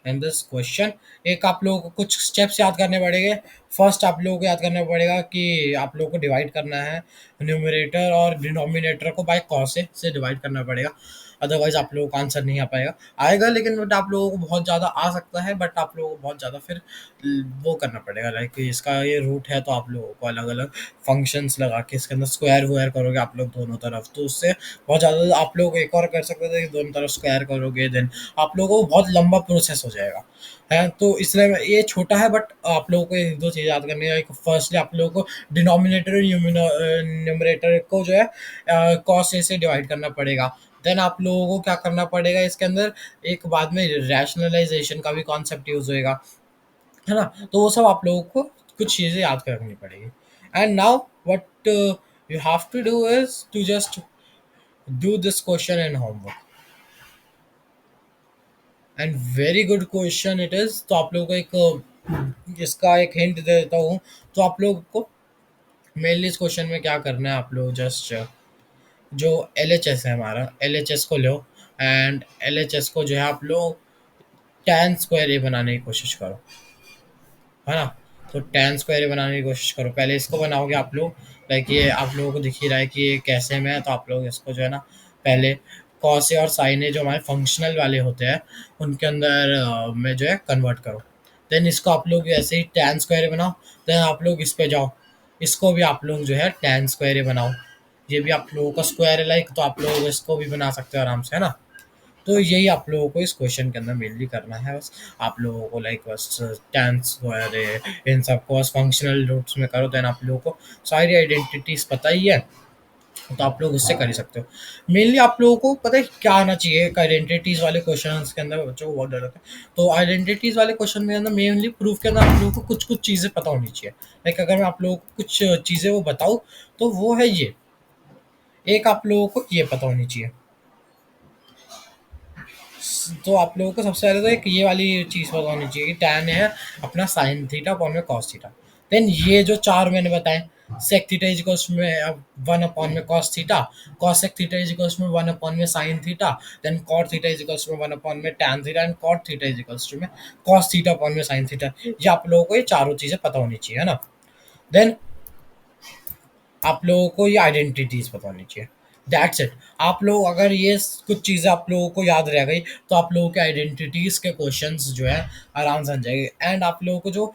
in this question. एक आप लोगों को कुछ स्टेप्स याद करने पड़ेंगे। फर्स्ट आप लोगों को याद करना पड़ेगा कि आप लोगों को डिवाइड करना है न्यूमरेटर और डिनोमिनेटर को बाय कॉस से डिवाइड करना पड़ेगा। अदरवाइज आप लोगों को आंसर नहीं आ पाएगा। आएगा लेकिन बट आप लोगों को बहुत ज़्यादा आ सकता है, बट आप लोगों को बहुत ज़्यादा फिर वो करना पड़ेगा। लाइक इसका ये रूट है तो आप लोगों को अलग अलग फंक्शंस लगा के इसके अंदर स्क्वायर वुयर करोगे आप लोग दोनों तरफ, तो उससे बहुत ज़्यादा आप लोग एक और कर सकते थे कि दोनों तरफ स्क्वायर करोगे, देन आप लोगों को बहुत लंबा प्रोसेस हो जाएगा है। तो इसलिए ये छोटा है, बट आप लोगों को एक दो चीज़ याद करनी है। फर्स्टली आप लोगों को डिनोमिनेटर और न्यूमरेटर को जो है कॉस ए से डिवाइड करना पड़ेगा। देन आप लोगों को क्या करना पड़ेगा इसके अंदर, एक बाद में रैशनलाइजेशन का भी कॉन्सेप्ट यूज होएगा, है ना? तो वो सब आप लोगों को कुछ चीज़ें याद करनी पड़ेगी। And now what you have to do is to just do this question in homework, and very good question it is. तो आप लोगों को एक इसका एक हिंट दे देता हूँ। तो आप लोग को मेनली इस क्वेश्चन में क्या करना है, आप लोग जस्ट जो एल एच एस है हमारा, एल एच एस को लो, एंड एल एच एस को जो है आप लोग tan स्क्वायर ए बनाने की कोशिश करो, है ना? तो tan स्क्वायर ए बनाने की कोशिश करो। पहले इसको बनाओगे आप लोग, लाइक ये आप लोगों को दिख ही रहा है कि ये कैसे में है। तो आप लोग इसको जो है ना पहले कॉस ए और साइन ए जो हमारे फंक्शनल वाले होते हैं उनके अंदर में जो है कन्वर्ट करो। देन इसको आप लोग ऐसे ही tan स्क्वायर ए बनाओ। देन आप लोग इस पे जाओ, इसको भी आप लोग जो है tan स्क्वायर ए बनाओ। ये भी आप लोगों का स्क्वायर है लाइक, तो आप लोग इसको भी बना सकते हो आराम से, है ना? तो यही आप लोगों को इस क्वेश्चन के अंदर मेनली करना है बस। आप लोगों को लाइक बस टेंस वगैरह इन सबको बस फंक्शनल रूट्स में करो, देन आप लोगों को सारी आइडेंटिटीज पता ही है, तो आप लोग उससे कर ही सकते हो। मेनली आप लोगों को पता है क्या आना चाहिए आइडेंटिटीज वाले क्वेश्चन के अंदर, बच्चों को बहुत डर लगता है। तो आइडेंटिटीज वाले क्वेश्चन के अंदर मेनली प्रूफ के अंदर आप लोगों को कुछ कुछ चीज़ें पता होनी चाहिए। लाइक अगर मैं आप लोगों को कुछ चीज़ें वो बताऊँ, तो वो है ये, एक आप लोगों को ये पता होनी चाहिए। तो आप लोगों को सबसे पहले तो एक ये वाली चीज़ पता होनी चाहिए कि टैन है अपना साइन थीटा अपॉन में कॉस थीटा। देन ये जो चार मैंने बताए, सेक थीटा इज इक्वल्स में वन अपॉन में cos theta, cosec theta is equals में वन अपॉन में sine theta, then cot theta is equals में वन अपॉन में tan theta, and cot theta is equals में cos theta upon में sine theta. ये आप लोगों को ये चारों चीज़ें पता होनी चाहिए, है ना? देन आप लोगों को ये आइडेंटिटीज पता होनी चाहिए। That's it. आप लोग अगर ये कुछ चीज़ें आप लोगों को याद रह गई, तो आप लोगों के आइडेंटिटीज के क्वेश्चंस जो है आराम से आ जाएंगे। एंड आप लोगों को जो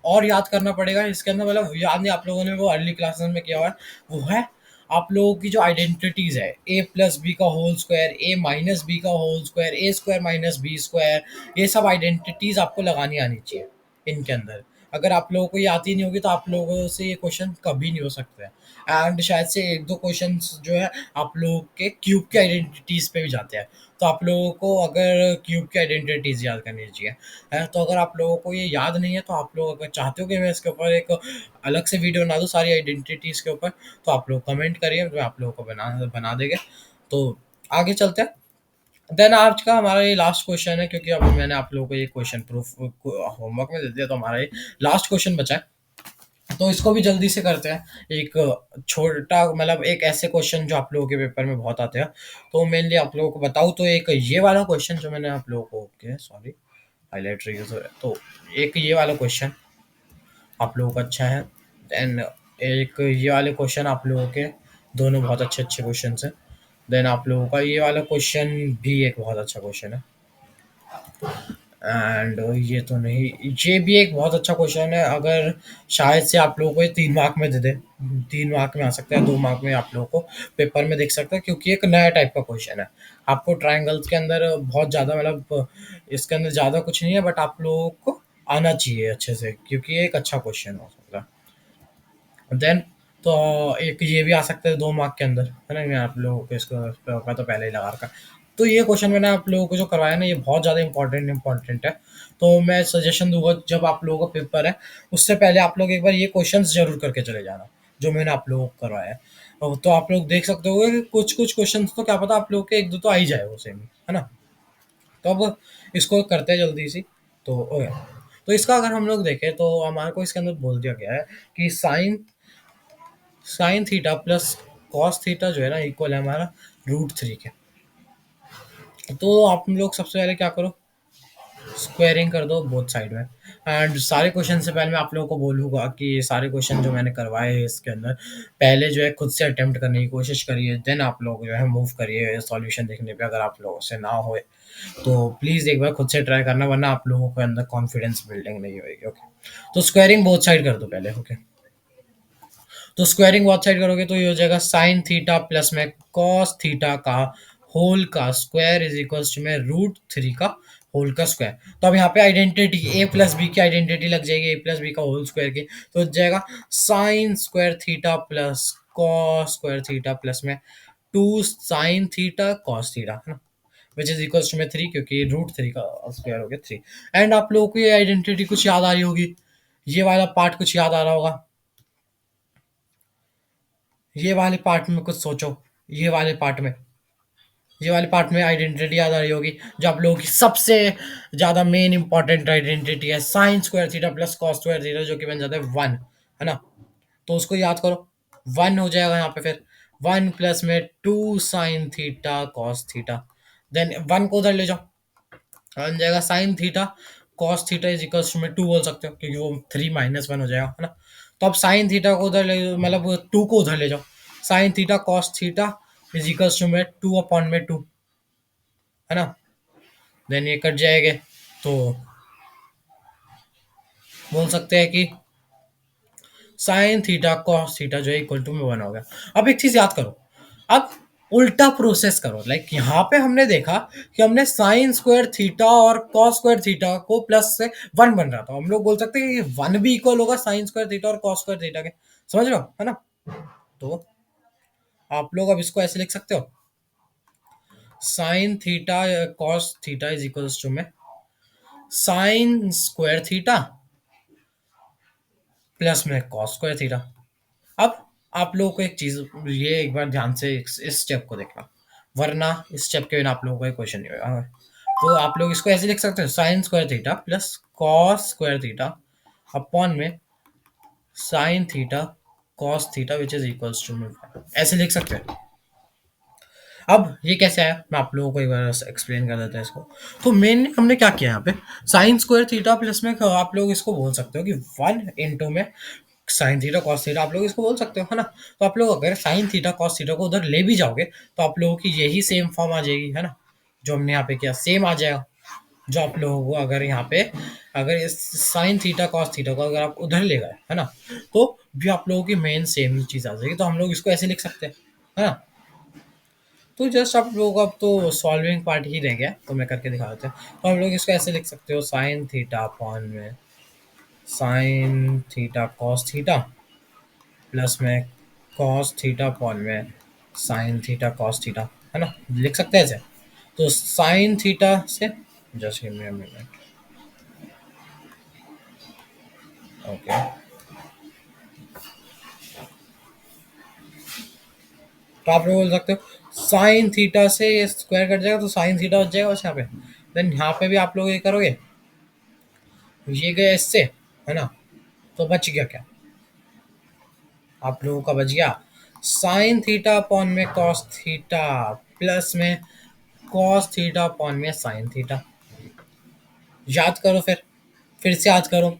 और याद करना पड़ेगा इसके अंदर, मतलब याद नहीं आप लोगों ने वो अर्ली क्लासेस में किया हुआ है, वो है आप लोगों की जो आइडेंटिटीज है, ए प्लस बी का whole square, A minus B का होल स्क्वायर, ए स्क्वायर माइनस बी स्क्वायर, ये सब आइडेंटिटीज आपको लगानी आनी चाहिए इनके अंदर। अगर आप लोगों को ये आती नहीं होगी तो आप लोगों से ये क्वेश्चन कभी नहीं हो सकते हैं। एंड शायद से एक दो क्वेश्चन जो है आप लोगों के क्यूब के आइडेंटिटीज पे भी जाते हैं। तो आप लोगों को अगर क्यूब की आइडेंटिटीज याद करनी चाहिए, है तो अगर आप लोगों को ये याद नहीं है, तो आप लोग अगर चाहते हो कि मैं इसके ऊपर एक अलग से वीडियो बना दूँ सारी आइडेंटिटीज के ऊपर, तो आप लोग कमेंट करिए, मैं आप लोगों को बना बना देंगे। तो आगे चलते हैं। देन आज का हमारा ये लास्ट क्वेश्चन है, क्योंकि अब मैंने आप लोगों को ये क्वेश्चन प्रूफ होमवर्क में दे दिया, तो हमारा ये लास्ट क्वेश्चन बचा है। तो इसको भी जल्दी से करते हैं। एक छोटा मतलब एक ऐसे क्वेश्चन जो आप लोगों के पेपर में बहुत आते हैं। तो मेनली आप लोगों को बताऊँ तो एक ये वाला क्वेश्चन जो मैंने आप लोगों को, ओके सॉरी हाईलाइट यूज हो रहा है, तो एक ये वाला क्वेश्चन आप लोगों का अच्छा है। देन एक ये वाले क्वेश्चन आप लोगों के दोनों बहुत अच्छे अच्छे क्वेश्चन हैं। देन आप लोगों का ये वाला क्वेश्चन भी एक बहुत अच्छा क्वेश्चन है। एंड ये तो नहीं, ये भी एक बहुत अच्छा क्वेश्चन है। अगर शायद से आप लोगों को ये 3 मार्क में दे दे, 3 मार्क में आ सकता है, 2 मार्क में आप लोगों को पेपर में देख सकता है, क्योंकि एक नया टाइप का क्वेश्चन है। आपको ट्रायंगल्स के अंदर बहुत ज़्यादा मतलब इसके अंदर ज़्यादा कुछ नहीं है, बट आप लोगों को आना चाहिए अच्छे से, क्योंकि ये एक अच्छा क्वेश्चन हो सकता है। देन तो एक ये भी आ सकता है 2 मार्क के अंदर, है ना? मैं आप लोगों को इसको का तो पहले ही लगा रखा। तो ये क्वेश्चन मैंने आप लोगों को जो करवाया ना, ये बहुत ज़्यादा इंपॉर्टेंट है। तो मैं सजेशन दूंगा जब आप लोगों का पेपर है, उससे पहले आप लोग एक बार ये क्वेश्चंस जरूर करके चले जाना, जो मैंने आप लोगों को करवाया है। तो आप लोग देख सकते हो कि कुछ कुछ क्वेश्चंस तो क्या पता आप लोगों के एक दो तो आ ही जाए वो सेम, है ना? तो अब इसको करते हैं जल्दी सी। तो ओके, तो इसका अगर हम लोग देखें तो हमारे को इसके अंदर बोल दिया गया है कि sine sine theta plus cos theta जो है ना इक्वल है हमारा रूट थ्री के। तो आप लोग सबसे पहले क्या करो, स्क्वेयरिंग कर दो बोथ साइड में। एंड सारे क्वेश्चन से पहले मैं आप लोगों को बोलूँगा कि ये सारे क्वेश्चन जो मैंने करवाए हैं इसके अंदर, पहले जो है खुद से अटेम्प्ट करने की कोशिश करिए, देन आप लोग जो है मूव करिए सॉल्यूशन देखने पे। अगर आप लोगों से ना होए तो प्लीज़ एक बार खुद से ट्राई करना, वरना आप लोगों के अंदर कॉन्फिडेंस बिल्डिंग नहीं होएगी। ओके, तो स्क्वेयरिंग बोथ साइड कर दो पहले। ओके, तो स्क्वायरिंग बहुत साइड करोगे तो ये हो जाएगा साइन थीटा प्लस में कॉस थीटा का होल का स्क्वायर इज इक्वल्स टू में रूट थ्री का होल का स्क्वायर। तो अब यहाँ पे आइडेंटिटी ए प्लस बी की आइडेंटिटी लग जाएगी, ए प्लस बी का होल स्क्वायर की। तो हो जाएगा sine square theta plus cos square theta plus में two sine theta cos theta, है ना, विच इज इक्वल्स टू में थ्री, क्योंकि रूट थ्री का स्क्वायर हो गया थ्री। एंड आप लोगों को ये आइडेंटिटी कुछ याद आ रही होगी, ये वाला पार्ट कुछ याद आ रहा होगा, ये वाले पार्ट में कुछ सोचो। ये वाले पार्ट में, ये वाले पार्ट में आइडेंटिटी याद आ रही होगी, जो आप लोगों की सबसे ज्यादा मेन इंपॉर्टेंट आइडेंटिटी है, sine square theta plus cos square theta, जो कि बन जाता है वन, है ना। तो उसको याद करो, वन हो जाएगा यहाँ पे फिर, वन प्लस में two sine theta cos theta. Then one को उधर ले जाओ, बन जाएगा sine theta cos theta is equals to में टू बोल सकते हो, क्योंकि वो थ्री माइनस वन हो जाएगा, है ना। तो अब साइन थीटा को उधर ले, मतलब टू को उधर ले जाओ, sine theta cos theta is equals to में टू अपॉन में टू, है ना। देन ये कट जाएंगे, तो बोल सकते हैं कि साइन थीटा कॉस थीटा जो है इक्वल टू में वन हो गया। अब एक चीज याद करो, अब उल्टा प्रोसेस करो। लाइक यहाँ पे हमने देखा कि हमने साइन स्क्वायर थीटा और कॉस स्क्वायर थीटा को प्लस से वन बन रहा था, हम लोग बोल सकते हैं कि वन भी इक्वल होगा साइन स्क्वायर थीटा और कॉस स्क्वायर थीटा के, समझ रहे हो, है ना। तो आप लोग अब इसको ऐसे लिख सकते हो, sine theta cos theta is equals to में साइन स्क्वायर थीटा प्लस में कॉस स्क्वायर थीटा। अब आप लोगों को एक चीज, ये एक बार ध्यान से इस स्टेप को देखना, वरना इस स्टेप के बिना आप लोगों को एक क्वेश्चन नहीं होगा। हाँ। तो आप लोग इसको ऐसे लिख सकते हो, sine square theta plus cos square theta upon में sine theta cos theta which is equals to में, ऐसे लिख सकते हैं। अब ये कैसे आया, मैं आप लोगों को एक बार एक्सप्लेन कर देता हूँ इसको। तो मेन हमने क्या किया यहाँ पे, साइन स्क्वायर थीटा प्लस में आप लोग इसको बोल सकते हो कि वन इंटू में साइन थीटा कॉस थीटा, आप लोग इसको बोल सकते हो, है ना। तो आप लोग अगर साइन थीटा कॉस थीटा को उधर ले भी जाओगे तो आप लोगों की यही सेम फॉर्म आ जाएगी, है ना। जो हमने यहाँ पे किया सेम आ जाएगा। जो आप लोगों को अगर यहाँ पे, अगर इस साइन थीटा कॉस थीटा को अगर आप उधर ले गए, है ना, तो भी आप लोगों की मेन सेम ही चीज आ जाएगी। तो हम लोग इसको ऐसे लिख सकते हैं, है ना। तो जस्ट आप लोग, अब तो सॉल्विंग पार्ट ही रह गया, तो मैं करके दिखा देते हैं। तो हम लोग इसको ऐसे लिख सकते हो, साइन थीटा अपॉन में sine theta cos theta plus में कॉस थीटा अपॉन में साइन थीटा कॉस थीटा, है ना, लिख सकते हैं ऐसे। तो साइन थीटा से, just give me a minute. Okay, तो आप लोग बोल सकते हो साइन थीटा से ये स्क्वायर कट जाएगा, तो साइन थीटा हो जाएगा बस यहाँ पे। देन यहाँ पे भी आप लोग ये करोगे, ये गया इससे, है ना। तो बच गया क्या, आप लोगों का बच गया साइन थीटा अपॉन में कॉस थीटा प्लस में कॉस थीटा अपॉन में साइन थीटा। याद करो फिर से याद करो।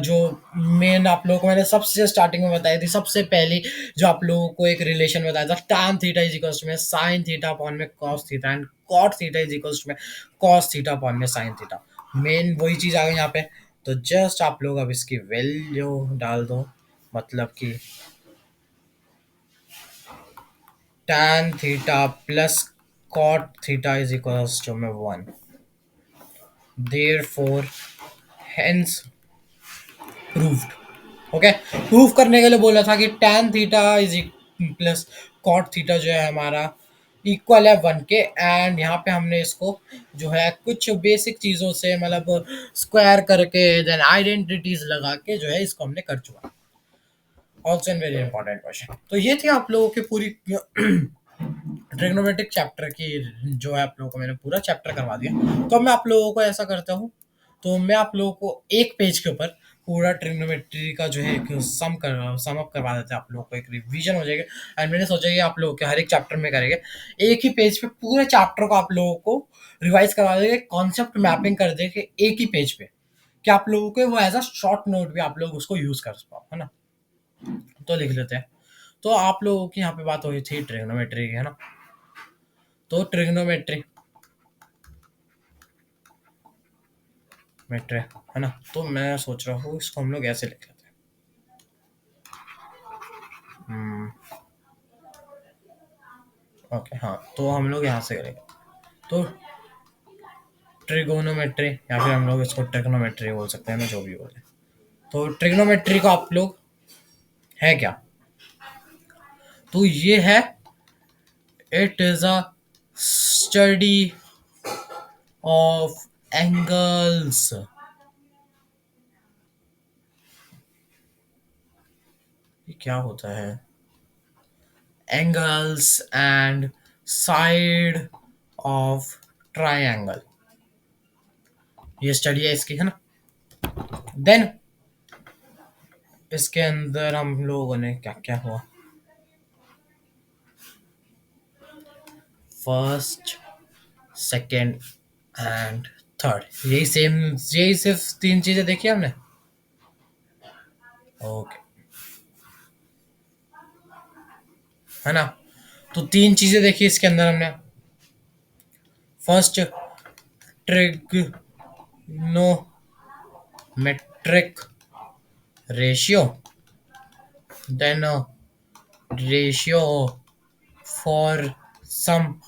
जो मेन आप लोगों को मैंने सबसे स्टार्टिंग में बताई थी, सबसे पहली जो आप लोगों को एक रिलेशन बताया था, tan थीटा इज इक्वल्स में साइन थीटा अपॉन में cos theta and cot theta is equals में कॉस थीटा अपॉन में साइन थीटा। मेन वही चीज आ गई यहाँ पे। तो जस्ट आप लोग अब इसकी वैल्यू डाल दो, मतलब कि tan theta plus cot theta is equals to में one, therefore hence proved। Okay, prove करने के लिए बोला था कि tan theta is plus cot theta जो है हमारा इक्वल है वन के। एंड यहाँ पे हमने इसको जो है कुछ बेसिक चीज़ों से, मतलब स्क्वायर करके देन आइडेंटिटीज लगा के जो है इसको हमने कर चुका। Also an very important question. तो ये थी आप लोगों की पूरी ट्रिग्नोमेट्रिक चैप्टर की, जो है आप लोगों को मैंने पूरा चैप्टर करवा दिया। तो मैं आप लोगों को ऐसा करता हूँ, तो मैं आप लोगों को एक पेज के ऊपर पूरा ट्रिग्नोमेट्री का जो है एक सम अप करवा देते हैं आप लोगों को, एक रिवीजन हो जाएगा। एंड मैंने सोचा कि आप लोगों के हर एक चैप्टर में करेंगे, एक ही पेज पे पूरे चैप्टर को आप लोगों को रिवाइज करवा देंगे, कॉन्सेप्ट मैपिंग कर देंगे एक ही पेज पे, कि आप लोगों को वो एज अ शॉर्ट नोट भी आप लोग उसको यूज कर पाओ, है ना। तो लिख लेते हैं। तो आप लोगों की यहाँ पे बात हुई थी ट्रिग्नोमेट्री की, है ना। तो ट्रिग्नोमेट्री मेट्रे, है ना। तो मैं सोच रहा हूँ इसको हम लोग ऐसे लिख लेते हैं। ओके, हाँ, तो हम लोग यहाँ से करेंगे। तो ट्रिगोनोमेट्री, या फिर हम लोग इसको ट्रिग्नोमेट्री बोल सकते हैं ना, जो भी बोले। तो ट्रिग्नोमेट्री को आप लोग है क्या, तो ये है, it is a study of angles. ये क्या होता है, angles and side of triangle, ये स्टडी है इसकी, है ना। देन इसके अंदर हम लोगों ने क्या क्या हुआ, फर्स्ट, सेकेंड एंड थर्ड, यही सेम, यही सिर्फ तीन चीजें देखी हमने। ओके, है ना। तो तीन चीजें देखी इसके अंदर हमने। First, trigonometric ratio, then ratio for some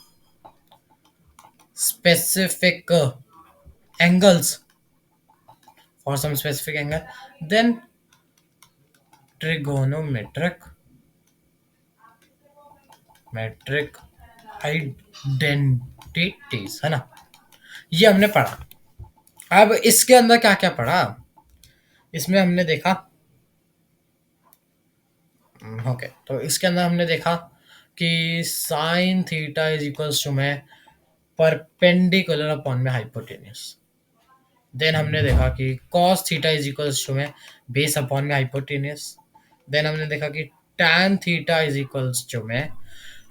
specific angles, for some specific angle, then trigonometric metric identities, है ना। ये हमने पढ़ा। अब इसके अंदर क्या क्या पढ़ा, इसमें हमने देखा, ओके, तो इसके अंदर हमने देखा कि sine theta is equals to में परपेंडिकुलर अपॉन में हाइपोटेन्यूस। देन हमने देखा कि cos theta is equals to में बेस अपॉन में हाइपोटेन्यूस। देन हमने देखा कि tan theta is equals to में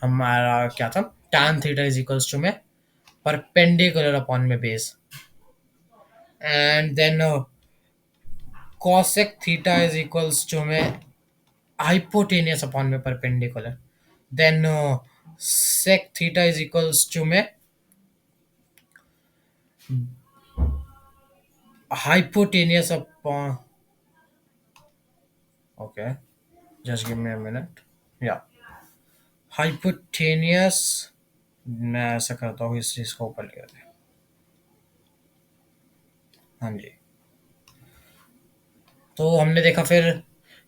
हमारा क्या था, tan theta is equals to में परपेंडिकुलर अपॉन में base. And then cosec theta is equals to में हाइपोटेनियस अपॉन में perpendicular. Then sec theta is equals to में hypotenuse upon, okay, just give me a minute, या hypotenuse, मैं ऐसा करता हूँ इस चीज को ऊपर ले आते हैं। हाँ जी, तो हमने देखा फिर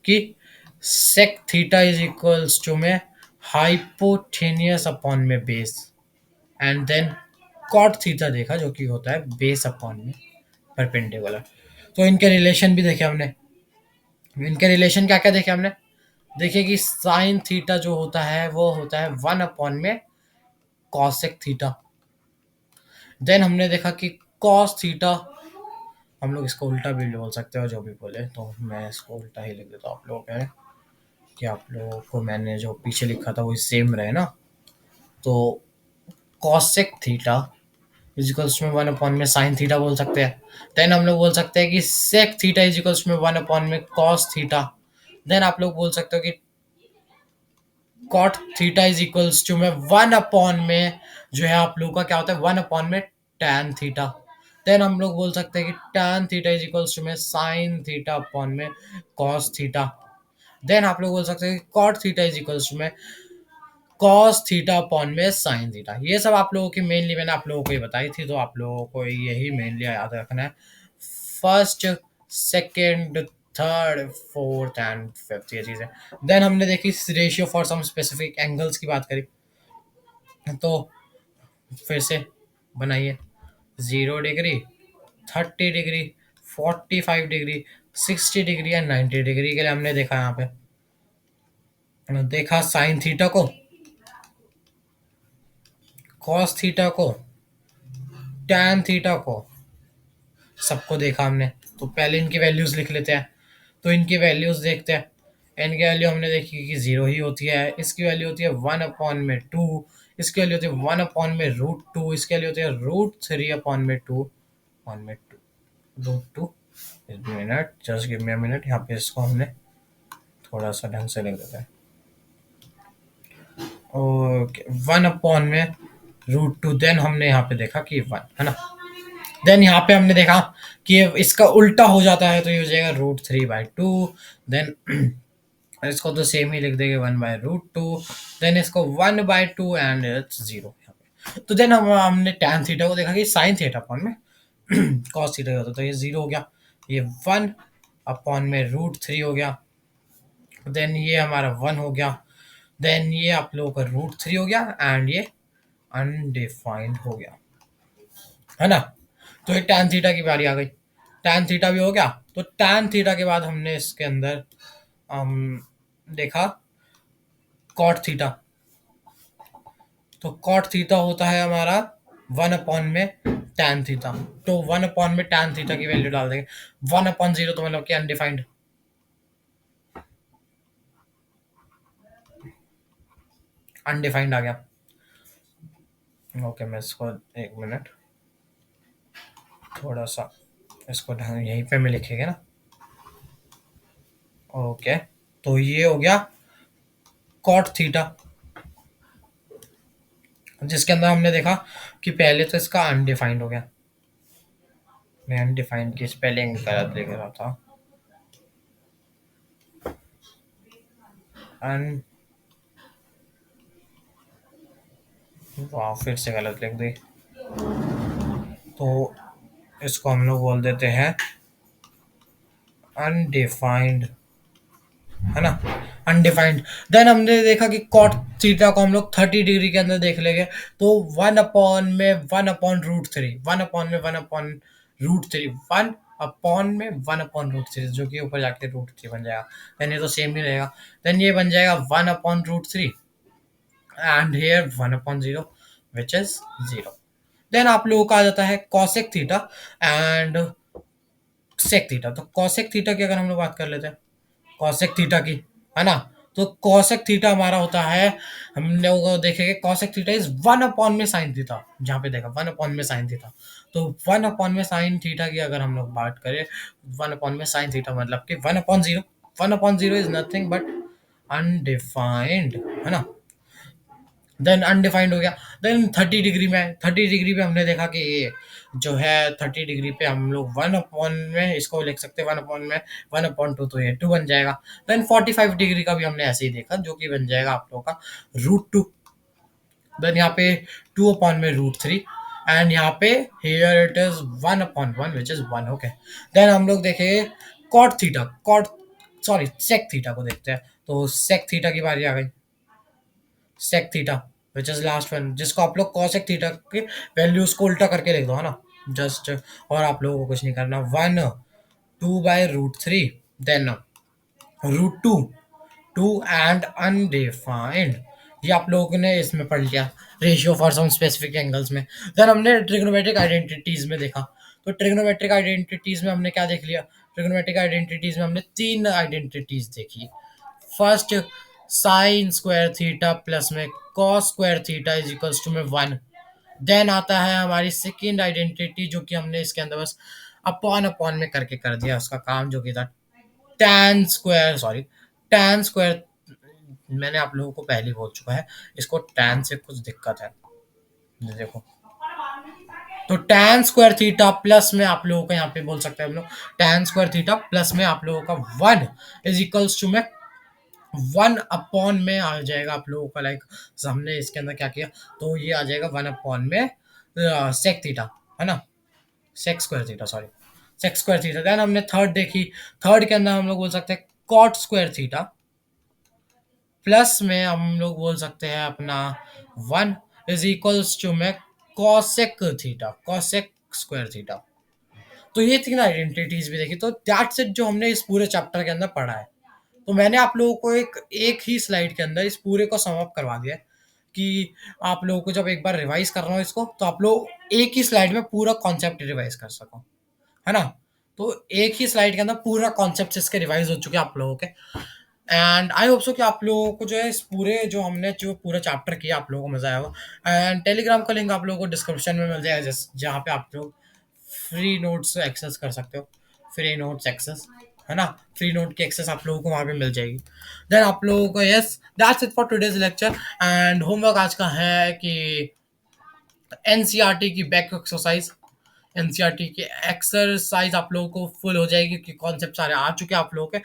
कि sec theta is equals to में हाइपोटेनियस अपॉन में base. And then cot theta देखा, जो कि होता है बेस अपॉन में परपेंडिकुलर। तो इनके रिलेशन भी देखे हमने। इनके रिलेशन क्या क्या देखे हमने, देखिए कि साइन थीटा जो होता है वो होता है 1 अपॉन में cosec थीटा। देन हमने देखा कि cos थीटा, हम लोग इसको उल्टा भी बोल सकते हो, जो भी बोले, तो मैं इसको उल्टा ही लिख देता हूँ आप लोगों के, कि आप लोगों को मैंने जो पीछे लिखा था वो सेम रहे ना। तो cosec थीटा इज इक्वल्स में 1 अपॉन में साइन थीटा बोल सकते हैं। देन हम लोग बोल सकते हैं कि sec थीटा इज इक्वल्स में 1 अपॉन में cos थीटा। देन आप लोग बोल सकते हो कि cot theta is equals to में 1 अपॉन में जो है आप लोगों का क्या होता है 1 अपॉन में tan थीटा। देन हम लोग बोल सकते हैं कि tan theta is equals to में sin थीटा अपॉन में cos थीटा। देन आप लोग बोल सकते हैं कि cot theta is equals to में cos थीटा अपॉन में sin थीटा। ये सब आप लोगों की मेनली मैंने आप लोगों को ही बताई थी, तो आप लोगों को यही मेनली याद रखना है। First, second, third, fourth and fifth, ये चीज़ें। देन हमने देखी ratio for some specific angles की बात करी। तो फिर से बनाइए, 0 degree, 30 degree, 45 degree, 60 degree and 90 degree के लिए हमने देखा यहाँ पे, देखा साइन थीटा को, कॉस थीटा को, टैन थीटा को, सबको देखा हमने। तो पहले इनकी वैल्यूज लिख लेते हैं। तो इनकी वैल्यूज देखते हैं। एन की वैल्यू हमने देखी कि जीरो ही होती है। इसकी वैल्यू होती है वन अपॉन में टू। इसकी वैल्यू होती है वन अपॉन में रूट टू। इसकी वैल्यू होती है रूट थ्री अपॉन में टू। अपॉन में two, root two. Minute, just give me a minute. यहाँ पे इसको हमने थोड़ा सा ढंग से लिख देते हैं। ओके, वन अपॉन में रूट टू। देन हमने यहाँ पे देखा कि वन है ना। देन यहाँ पे हमने देखा कि इसका उल्टा हो जाता है, तो ये हो जाएगा root three by two. Then इसको तो सेम ही लिख देंगे, one by root two. Then इसको one by two and it's zero यहाँ पे। तो देन हमने टैन थीटा को देखा कि साइन थीटा अपॉन में कॉस थीटा होता है, तो ये जीरो हो गया। ये वन अपॉन में रूट थ्री हो गया। देन ये हमारा वन हो गया। देन ये आप लोगों का रूट थ्री हो गया एंड ये अनडिफाइंड हो गया, है ना। तो ये टैन थीटा की बारी आ गई। टैन थीटा भी हो गया। तो टैन थीटा के बाद हमने इसके अंदर देखा कॉट थीटा। तो कॉट थीटा होता है हमारा वन अपॉन में टैन थीटा। तो वन अपॉन में टैन थीटा की वैल्यू डाल देंगे। वन अपॉन जीरो तो मतलब कि अनडिफाइंड। अनडिफाइंड आ गया। ओके, मैं इसको एक मिनट थोड़ा सा इसको यहीं पे मैं लिखेगा ना। ओके, तो ये हो गया कॉट थीटा, जिसके अंदर हमने देखा कि पहले तो इसका अनडिफाइंड हो गया। मैं अनडिफाइंड की स्पेलिंग गलत लिख रहा था। अन वाह, फिर से गलत लिख दी। तो इसको हम लोग बोल देते हैं अनडिफाइंड, है ना। अनडिफाइंड। देन हमने देखा कि कॉट थीटा को हम लोग 30 डिग्री के अंदर देख लेंगे। तो वन अपॉन में one upon root three, one upon में one upon root three, one upon में वन अपॉन रूट थ्री, जो कि ऊपर जाके रूट थ्री बन जाएगा। देन ये तो सेम ही रहेगा। देन ये बन जाएगा one upon root three and here one upon zero which is zero. Then आप लोगों का आ जाता है cosec theta and sec theta. तो कॉसेक थीटा की अगर हम लोग बात कर लेते हैं, कॉसेक थीटा की, है ना। तो कॉसेक थीटा हमारा होता है, हम लोग देखेंगे cosec theta is one upon में साइन थीटा। जहाँ पे देखा वन अपॉन में साइन थीटा। तो वन अपॉन में साइन थीटा की अगर हम लोग बात करें, वन अपॉन में साइन थीटा मतलब कि one upon zero. One upon zero is nothing but undefined, है ना। देन अनडिफाइंड हो गया। देन 30 डिग्री में, 30 डिग्री पे हमने देखा कि ये जो है 30 डिग्री पे हम लोग वन अपॉन में इसको लिख सकते हैं, वन अपॉन में वन अपॉन टू, तो ये टू बन जाएगा। देन 45 डिग्री का भी हमने ऐसे ही देखा, जो कि बन जाएगा आप लोगों का रूट टू। देन यहाँ पे टू अपॉन में रूट थ्री एंड यहाँ पे here it is one upon one which is one. Okay, then हम लोग देखेंगे cot theta, cot sorry sec theta को देखते हैं। तो सेक थीटा की बारी आ गई। Sec theta which is last one, जिसको आप लोग कॉसेक थीटा की वैल्यूज को उल्टा करके लिख दो, है ना। जस्ट, और आप लोगों को कुछ नहीं करना। One two by root three, then root two, two and undefined. ये आप लोगों ने इसमें पढ़ लिया, ratio for some specific angles में। देन हमने ट्रिग्नोमेट्रिक आइडेंटिटीज में देखा। तो ट्रिग्नोमेट्रिक आइडेंटिटीज में हमने क्या देख लिया, ट्रिग्नोमेट्रिक आइडेंटिटीज में हमने तीन आइडेंटिटीज देखी। First, sine square theta plus में cos square theta is equals to में वन। देन आता है हमारी सेकेंड आइडेंटिटी, जो कि हमने इसके अंदर बस अपॉन अपॉन में करके कर दिया उसका काम, जो कि था tan square, sorry tan square. मैंने आप लोगों को पहले ही बोल चुका है, इसको tan से कुछ दिक्कत है। ये देखो, तो tan स्क्वायर थीटा प्लस में आप लोगों का यहाँ पे बोल सकते हैं हम लोग tan स्क्वायर थीटा प्लस में आप लोगों का वन इज इक्वल्स टू में वन अपॉन में आ जाएगा आप लोगों का, लाइक हमने इसके अंदर क्या किया, तो ये आ जाएगा वन अपॉन में सेक थीटा, है ना। Sec square theta, sorry sec square theta. Then हमने थर्ड देखी। थर्ड के अंदर हम लोग बोल सकते हैं कॉट स्क्वायर थीटा प्लस में हम लोग बोल सकते हैं अपना वन इज इक्वल्स टू में cosec theta, cosec square theta. तो ये तीन आइडेंटिटीज भी देखी। तो दैट्स इट, जो हमने इस पूरे चैप्टर के अंदर पढ़ा है। तो मैंने आप लोगों को एक एक ही स्लाइड के अंदर इस पूरे को सम अप करवा दिया है, कि आप लोगों को जब एक बार रिवाइज करना हो इसको, तो आप लोग एक ही स्लाइड में पूरा कॉन्सेप्ट रिवाइज कर सको, है ना? तो एक ही स्लाइड के अंदर पूरा कॉन्सेप्ट इसके रिवाइज हो चुके हैं आप लोगों के। एंड आई होप सो कि आप लोगों को जो है इस पूरे जो हमने जो पूरा चैप्टर किया आप लोगों को मजा आया होगा। एंड टेलीग्राम का लिंक आप लोगों को डिस्क्रिप्शन में मिल जाएगा, जहाँ पे आप लोग फ्री नोट्स एक्सेस कर सकते हो। फ्री नोट्स एक्सेस, है ना? फ्री नोट की एक्सेस आप लोगों को वहाँ पे मिल जाएगी। देन आप लोगों को yes, that's it for today's lecture. And homework आज का है कि एनसीईआरटी की बैक एक्सरसाइज, एनसीईआरटी की एक्सरसाइज आप लोगों को फुल हो जाएगी कि कॉन्सेप्ट सारे आ चुके हैं आप लोगों के।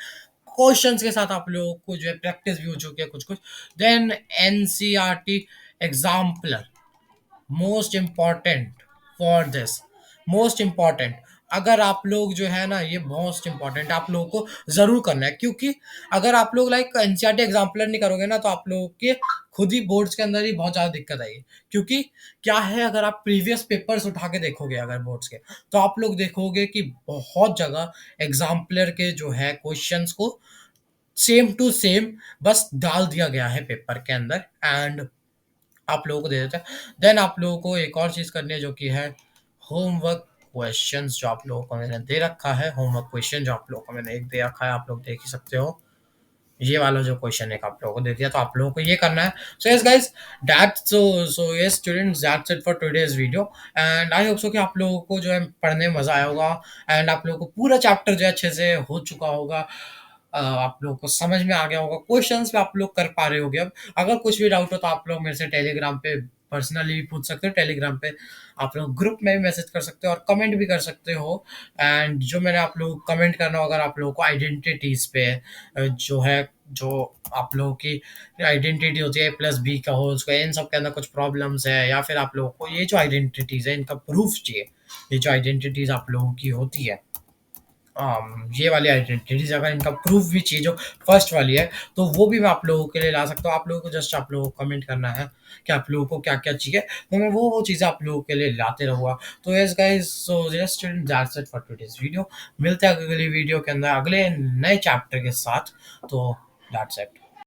क्वेश्चंस के साथ आप लोगों को जो है प्रैक्टिस भी हो चुकी है कुछ कुछ। Then NCERT exemplar, most important for this, most important. अगर आप लोग जो है ना, ये मोस्ट इम्पॉर्टेंट आप लोगों को जरूर करना है, क्योंकि अगर आप लोग लाइक एनसीईआरटी एग्जाम्पलर नहीं करोगे ना, तो आप लोगों के खुद ही बोर्ड्स के अंदर ही बहुत ज्यादा दिक्कत आएगी। क्योंकि क्या है, अगर आप प्रीवियस पेपर्स उठा के देखोगे अगर बोर्ड्स के, तो आप लोग देखोगे कि बहुत जगह एग्जाम्पलर के जो है क्वेश्चंस को सेम टू सेम बस डाल दिया गया है पेपर के अंदर, एंड आप लोगों को दे देते हैं। देन आप लोगों को एक और चीज़ करनी है, जो कि है होमवर्क क्वेश्चंस, जो आप लोगों को मैंने दे रखा है। होमवर्क क्वेश्चन जो आप लोगों को मैंने एक दे रखा है, आप लोग देख ही सकते हो। ये वाला जो क्वेश्चन एक आप लोगों को दे दिया, तो आप लोगों को ये करना है। So yes guys, that's so yes students, that's it for today's video. And I hope so कि आप लोगों को जो है पढ़ने में मजा आया होगा, एंड आप लोगों को पूरा चैप्टर जो है अच्छे से हो चुका होगा। आप लोगों को समझ में आ गया होगा, क्वेश्चंस भी आप लोग कर पा रहे होगे। अब अगर कुछ भी डाउट हो तो आप लोग मेरे से टेलीग्राम पे पर्सनली भी पूछ सकते हो। टेलीग्राम पे आप लोग ग्रुप में भी मैसेज कर सकते हो और कमेंट भी कर सकते हो। एंड जो मैंने आप लोग कमेंट करना हो, अगर आप लोगों को आइडेंटिटीज पे जो है, जो आप लोगों की आइडेंटिटी होती है प्लस बी का होल स्क्वायर, इन सब के अंदर कुछ प्रॉब्लम्स है, या फिर आप लोगों को ये जो आइडेंटिटीज है इनका प्रूफ चाहिए, ये जो आइडेंटिटीज आप लोगों की होती है, ये वाली आइडेंटिटीज अगर इनका प्रूफ भी चाहिए जो फर्स्ट वाली है, तो वो भी मैं आप लोगों के लिए ला सकता हूँ। आप लोगों को जस्ट आप लोगों को कमेंट करना है कि आप लोगों को क्या क्या चाहिए, तो मैं वो चीज़ें आप लोगों के लिए लाते रहूँगा। तो yes guys, so yes student, that's it for today's video. मिलते हैं अगली वीडियो के अंदर अगले नए चैप्टर के साथ। तो दैट्स इट।